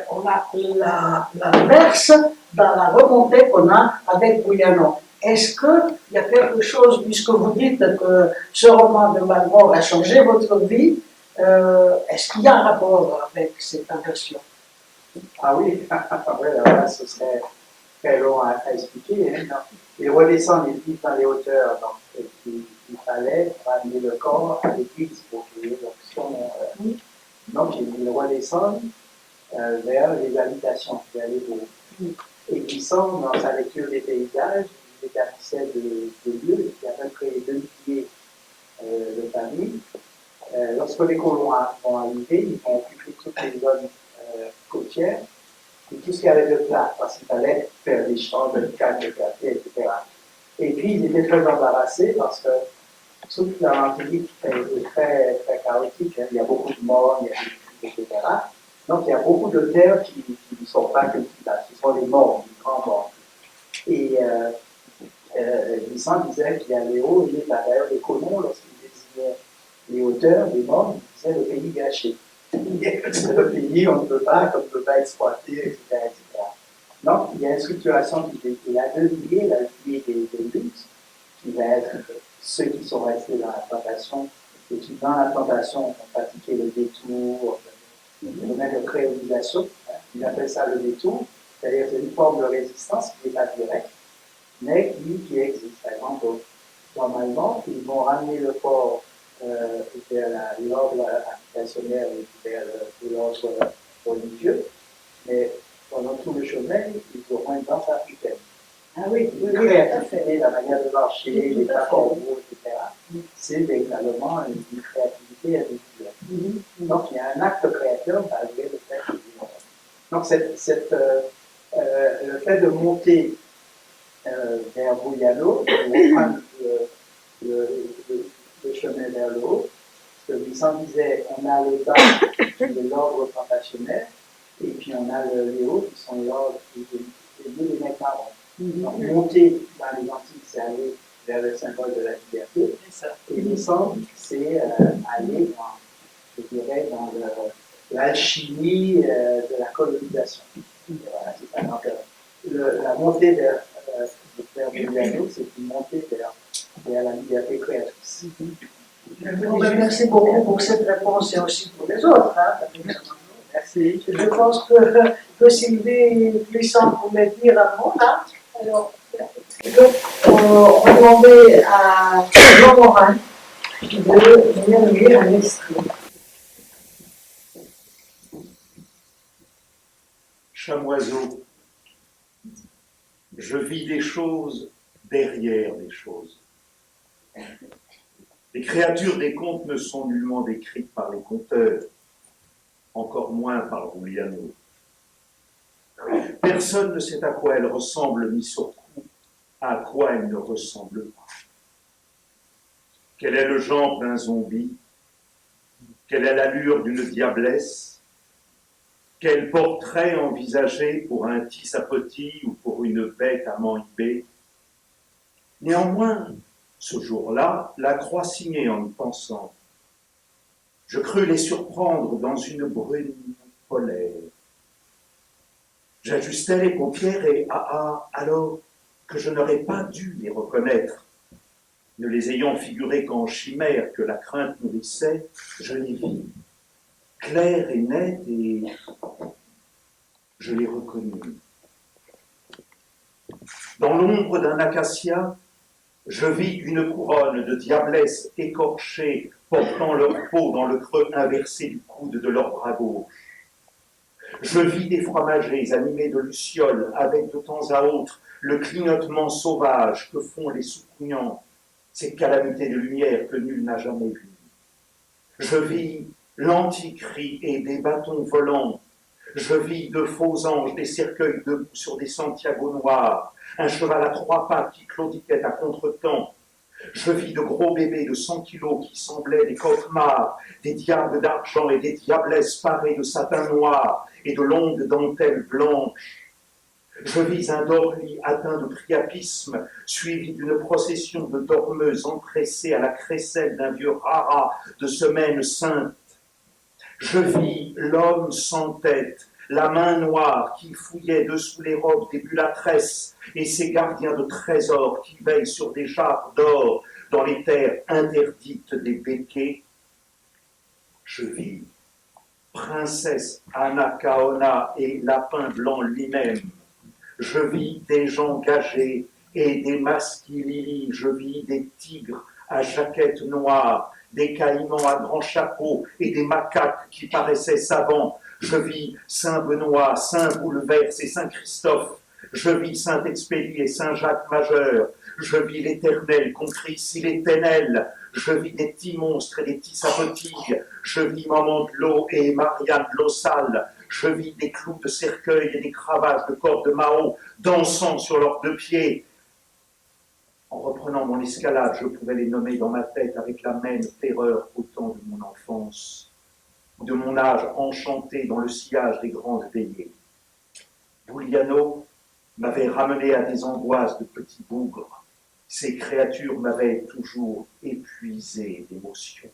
on a l'inverse dans la remontée qu'on a avec Bouillano. Est-ce qu'il y a quelque chose, puisque vous dites que ce roman de Malmort a changé votre vie, est-ce qu'il y a un rapport avec cette inversion? Ah oui, là, ce serait très long à expliquer. Hein. Il redescend les pieds dans les hauteurs, donc il fallait ramener le corps à l'église pour qu'il y ait l'option. Donc il redescend vers les habitations, vers les bourgs. Et qui sont dans sa lecture des paysages, il établissait de lieux, il y a à peu près 2 milliers de familles. Lorsque les colons vont arriver, ils vont occuper toutes les zones côtières et tout ce qu'il y avait de plat, parce qu'il fallait faire des champs de canne de café, etc. Et puis ils étaient très embarrassés parce que toute la Martinique est très, très chaotique, hein. Il y a beaucoup de morts, il y a des etc. Donc il y a beaucoup de terres qui ne sont pas cultivables, ce sont les morts, les grands morts. Et Glissant disait qu'il y a les hauts et les bas. D'ailleurs, les colons, lorsqu'ils désignaient les hauteurs, les morts, ils disaient le pays gâché. C'est le pays, on ne peut pas exploiter, etc., etc. Donc, il y a une structuration qui est la liée des luttes, qui va être ceux qui sont restés dans la plantation, et qui, dans la plantation, ont pratiqué le détour, même de créolisation, hein, ils appellent ça le détour, c'est-à-dire c'est une forme de résistance qui n'est pas directe, mais qui existe. Par exemple, normalement, ils vont ramener le corps vers l'ordre applicationnel et vers l'ordre religieux, mais pendant tout le chemin, ils auront une danse africaine. Ah oui, créativité, la manière de marcher, les pas corbeaux, etc. C'est véritablement une créativité individuelle. Donc il y a un acte créateur malgré le fait que donc le fait de monter vers Bouillano, de prendre le chemin vers le haut, parce que Glissant disait on a le bas qui est l'ordre tentationnel, et puis on a les hauts qui sont l'ordre c'est mieux les mettre en rond. Donc, monter dans les Antilles, c'est aller vers le symbole de la liberté. Et descendre, c'est aller dans, je dirais, dans l'alchimie de la colonisation. Voilà, c'est ça. Donc, la montée vers Villano, c'est une montée vers la liberté créatrice. Merci beaucoup pour cette réponse et aussi pour les autres. Hein. Merci. Je pense que Sylvie Puissant pouvait dire un mot là. Alors, On va demander à Jean Morin de venir nous lire un extrait. Chamoiseau, je vis des choses derrière des choses. Les créatures des contes ne sont nullement décrites par les conteurs, encore moins par Giuliano. Personne ne sait à quoi elles ressemblent, ni surtout à quoi elles ne ressemblent pas. Quel est le genre d'un zombie? Quelle est l'allure d'une diablesse? Quel portrait envisager pour un tissapoti ou pour une bête à manibé? Néanmoins, ce jour-là, la croix signée en y pensant. Je crus les surprendre dans une brune polaire. J'ajustais les paupières et alors que je n'aurais pas dû les reconnaître, ne les ayant figurés qu'en chimère que la crainte nourrissait, je les vis, clairs et nets, et je les reconnus. Dans l'ombre d'un acacia, je vis une couronne de diablesses écorchées portant leur peau dans le creux inversé du coude de leur bras gauche. Je vis des froimagers animés de lucioles avec de temps à autre le clignotement sauvage que font les soucognants, ces calamités de lumière que nul n'a jamais vues. Je vis l'anticri et des bâtons volants. Je vis de faux anges, des cercueils debout sur des Santiago noirs, un cheval à 3 pattes qui claudiquait à contre-temps. Je vis de gros bébés de 100 kilos qui semblaient des cauchemars, des diables d'argent et des diablesses parées de satin noir et de longues dentelles blanches. Je vis un dormi atteint de priapisme, suivi d'une procession de dormeuses empressées à la crécelle d'un vieux rara de semaine sainte. Je vis l'homme sans tête, la main noire qui fouillait dessous les robes des mulâtresses et ces gardiens de trésors qui veillent sur des jarres d'or dans les terres interdites des béquets. Je vis princesse Anacaona et lapin blanc lui-même. Je vis des gens gagés et des masquilili. Je vis des tigres à jaquettes noires, des caïmans à grands chapeaux et des macaques qui paraissaient savants. Je vis Saint-Benoît, Saint-Boulevers et Saint-Christophe. Je vis Saint-Expédie et Saint-Jacques Majeur. Je vis l'Éternel, compris s'il est ténel. Je vis des petits monstres et des petits sapotilles. Je vis Maman de l'eau et Marianne de l'eau sale. Je vis des clous de cercueil et des cravaches de corps de Mao dansant sur leurs 2 pieds. En reprenant mon escalade, je pouvais les nommer dans ma tête avec la même terreur au temps de mon enfance, de mon âge enchanté dans le sillage des grandes veillées. Giuliano m'avait ramené à des angoisses de petits bougres. Ces créatures m'avaient toujours épuisé d'émotion.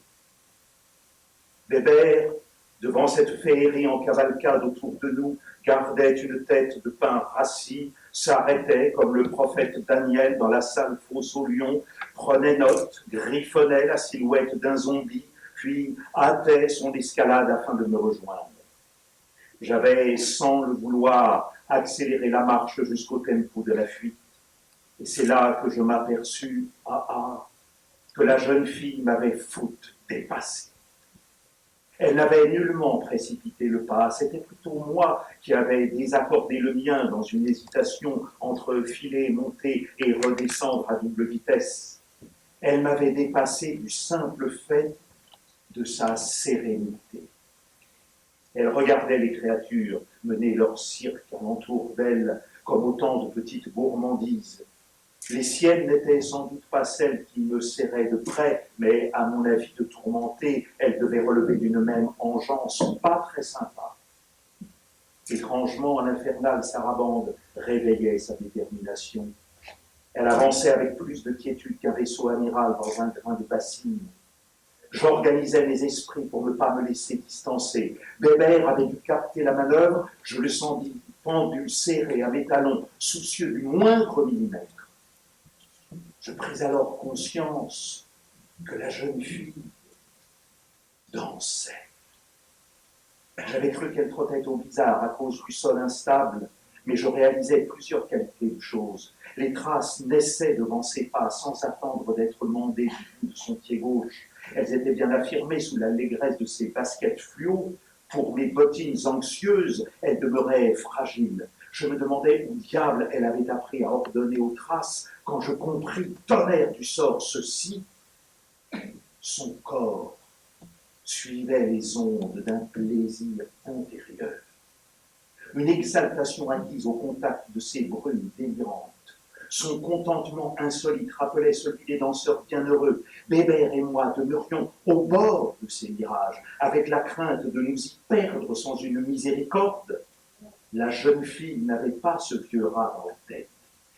Bébert, devant cette féerie en cavalcade autour de nous, gardait une tête de pain rassis, s'arrêtait comme le prophète Daniel dans la salle fosse au lion, prenait note, griffonnait la silhouette d'un zombie, puis hâtait son escalade afin de me rejoindre. J'avais, sans le vouloir, accéléré la marche jusqu'au tempo de la fuite. Et c'est là que je m'aperçus, que la jeune fille m'avait foute dépassé. Elle n'avait nullement précipité le pas, c'était plutôt moi qui avais désaccordé le mien dans une hésitation entre filer, monter et redescendre à double vitesse. Elle m'avait dépassé du simple fait de sa sérénité. Elle regardait les créatures mener leur cirque alentour d'elle comme autant de petites gourmandises. Les siennes n'étaient sans doute pas celles qui me serraient de près, mais à mon avis de tourmentées, elles devaient relever d'une même engeance pas très sympa. Étrangement, l'infernale sarabande réveillait sa détermination. Elle avançait avec plus de quiétude qu'un vaisseau amiral dans un grain de bassine. J'organisais mes esprits pour ne pas me laisser distancer. Bébert avait dû capter la manœuvre, je le sentis pendu, serré à mes talons, soucieux du moindre millimètre. Je pris alors conscience que la jeune fille dansait. J'avais cru qu'elle trottait au bizarre à cause du sol instable, mais je réalisais plusieurs qualités de choses. Les traces naissaient devant ses pas sans attendre d'être mandées du bout de son pied gauche. Elles étaient bien affirmées sous l'allégresse de ses baskets fluo. Pour mes bottines anxieuses, elles demeuraient fragiles. Je me demandais où diable elle avait appris à ordonner aux traces quand je compris, tonnerre du sort, ceci. Son corps suivait les ondes d'un plaisir intérieur. Une exaltation acquise au contact de ces brumes délirantes. Son contentement insolite rappelait celui des danseurs bienheureux. Bébert et moi demeurions au bord de ces mirages, avec la crainte de nous y perdre sans une miséricorde. La jeune fille n'avait pas ce vieux rat dans la tête.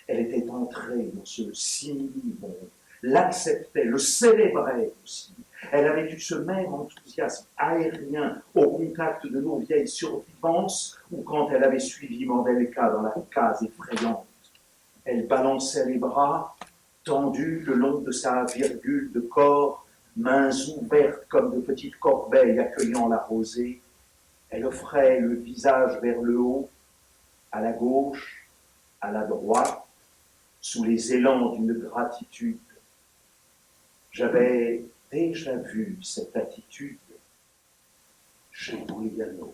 Elle était entrée dans ce simili-monde, l'acceptait, le célébrait aussi. Elle avait eu ce même enthousiasme aérien au contact de nos vieilles survivances ou quand elle avait suivi Mandelka dans la case effrayante. Elle balançait les bras, tendus le long de sa virgule de corps, mains ouvertes comme de petites corbeilles accueillant la rosée. Elle offrait le visage vers le haut, à la gauche, à la droite, sous les élans d'une gratitude. J'avais déjà vu cette attitude chez Giuliano.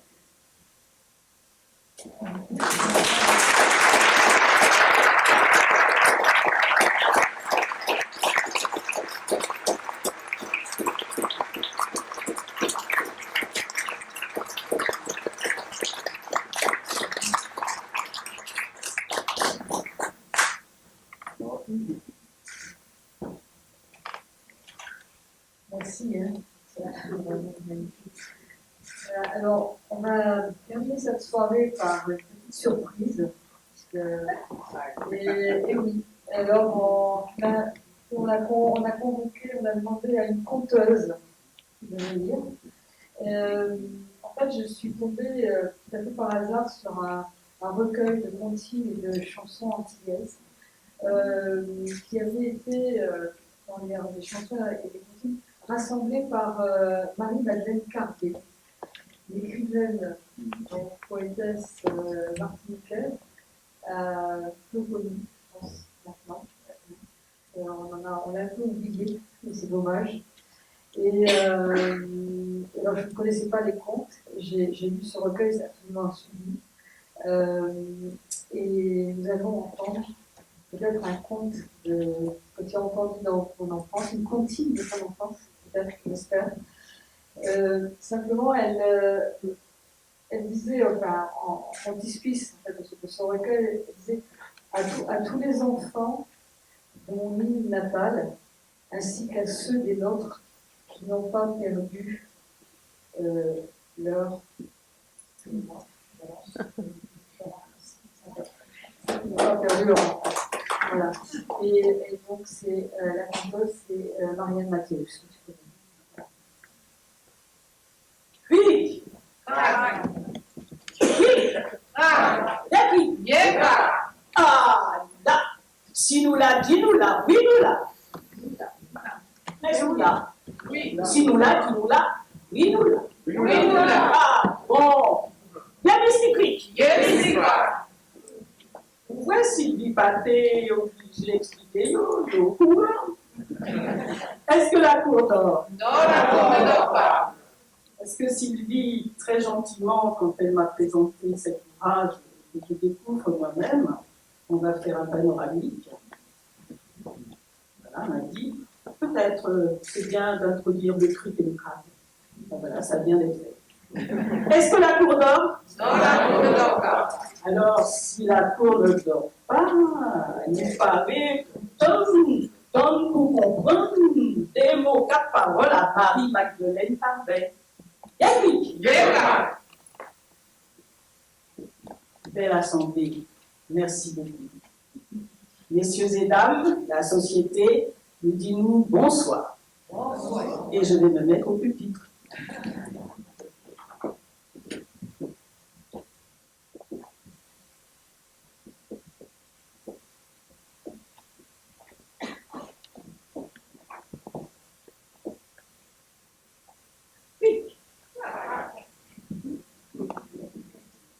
Merci, hein. C'est vraiment magnifique. Alors, on a terminé cette soirée par une petite surprise. Et oui, alors on a convoqué, on a demandé à une conteuse de venir. En fait, je suis tombée tout à fait par hasard sur un recueil de comptines et de chansons antillaises qui avait été, dans des chansons et des comptines, rassemblées par Marie-Madeleine Cardet, l'écrivaine, poétesse martiniquaise, peu connue, je pense, maintenant. On l'a un peu oublié, mais c'est dommage. Et alors, je ne connaissais pas les contes, j'ai lu ce recueil, c'est absolument un suivi. Et nous allons entendre peut-être un conte que tu as entendu dans ton enfance, une comptine de ton enfance, peut-être, j'espère. Simplement, elle disait, enfin, en frontispice en fait, de son recueil, elle disait à tous les enfants de mon île natale, ainsi qu'à ceux des nôtres qui n'ont pas perdu leur. Voilà. Et donc, c'est la chanteuse, c'est Marianne Mathéus. Oui. Ah, là. Si nous la, dis-nous la, oui, nous la. Mais nous la. Si nous la, dis-nous la, oui, nous la. Oui, nous la. Ah, bon. Il y a mystiques. Pourquoi Sylvie Pathé oblige d'expliquer nos cours? Est-ce que la cour dort? Non, la cour ne dort pas. Est-ce que Sylvie, très gentiment, quand elle m'a présenté cet ouvrage que je découvre moi-même, on va faire un panoramique. Voilà, m'a dit, peut-être c'est bien d'introduire le truc et le crâne. Bon, voilà, ça vient d'être fait. Est-ce que la cour dort? Non, la cour ne dort pas. Alors, si la cour ne dort pas, il paraît donne pour comprendre des mots, 4 paroles à Marie-Madeleine Cardet. Yannick, belle assemblée, Merci beaucoup. Messieurs et dames, la société nous dit nous bonsoir. Bonsoir. Et je vais me mettre au pupitre.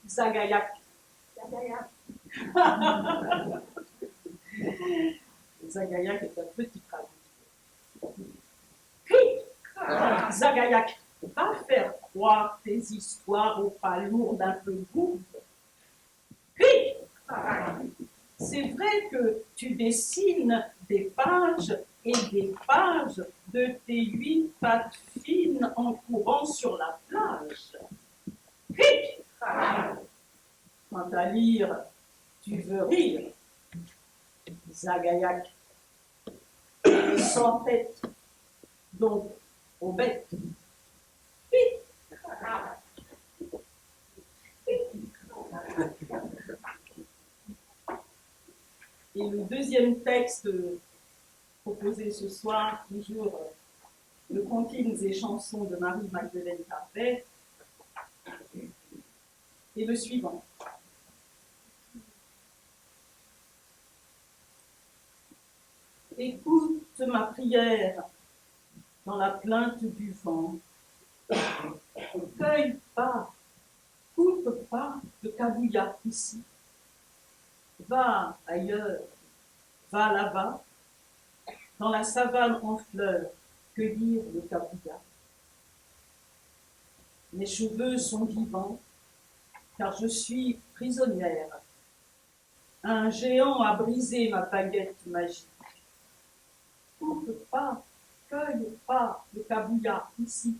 Zagayak. Zagayak est un petit crabe. Zagayak, va faire croire tes histoires aux pas lourdes un peu gourdes. C'est vrai que tu dessines des pages et des pages de tes 8 pattes fines en courant sur la plage. Quant à lire, tu veux rire. Zagayak, sans tête, donc aux bêtes. Et le deuxième texte proposé ce soir, toujours de comptines et chansons de Marie-Magdeleine Carpet, est le suivant. Écoute ma prière dans la plainte du vent. Cueille pas, coupe pas de cabouilla ici. Va ailleurs, va là-bas, dans la savane en fleurs, cueillir le cabouilla. Mes cheveux sont vivants, car je suis prisonnière. Un géant a brisé ma baguette magique. Coupe pas, cueille pas le cabouilla ici.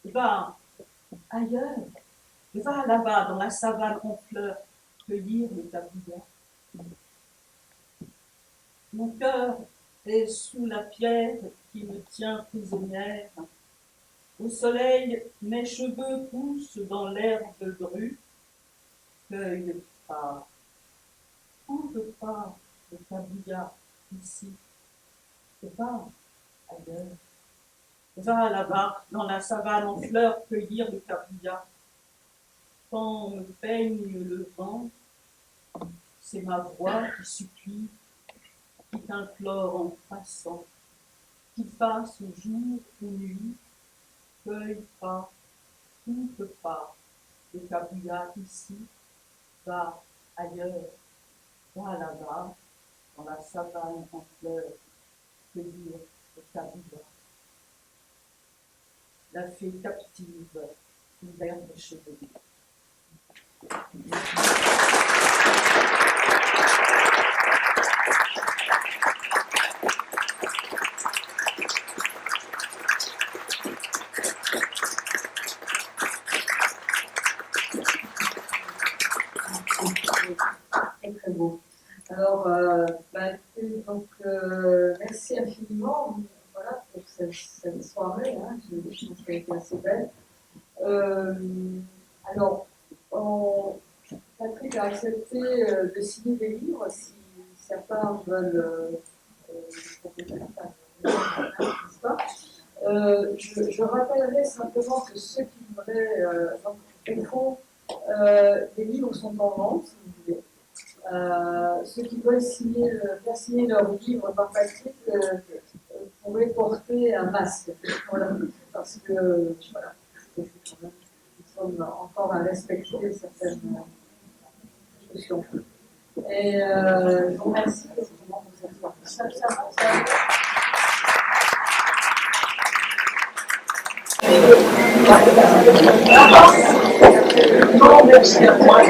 Va ailleurs, va là-bas dans la savane en fleurs, cueillir le cabouilla. Mon cœur est sous la pierre qui me tient prisonnière. Au soleil, mes cheveux poussent dans l'herbe brue. Cueille pas, coupe pas le cabouilla ici. Va ailleurs. Va là-bas, dans la savane en fleurs, cueillir le cabouilla. Quand me peigne le vent, c'est ma voix qui supplie, qui t'implore en passant, qui fasse jour ou nuit, cueille pas, coupe pas le cabouilla ici, va ailleurs, va là-bas, dans la savane en fleurs, cueillir le cabouilla. La fée captive, l'herbe chevelue. Très beau. Alors, merci infiniment voilà, pour cette soirée. Hein, je pense qu'elle a été assez belle. Alors, Patrick a accepté de signer des livres si certains veulent je rappellerai simplement que ceux qui voudraient, au fond, les livres sont en vente, si vous voulez. Ceux qui veulent faire signer leur livre par Patrick pourraient porter un masque. Voilà, parce que voilà, nous sommes encore à respecter certaines discussions. Et je vous remercie pour cette soirée. Non, merci à toi.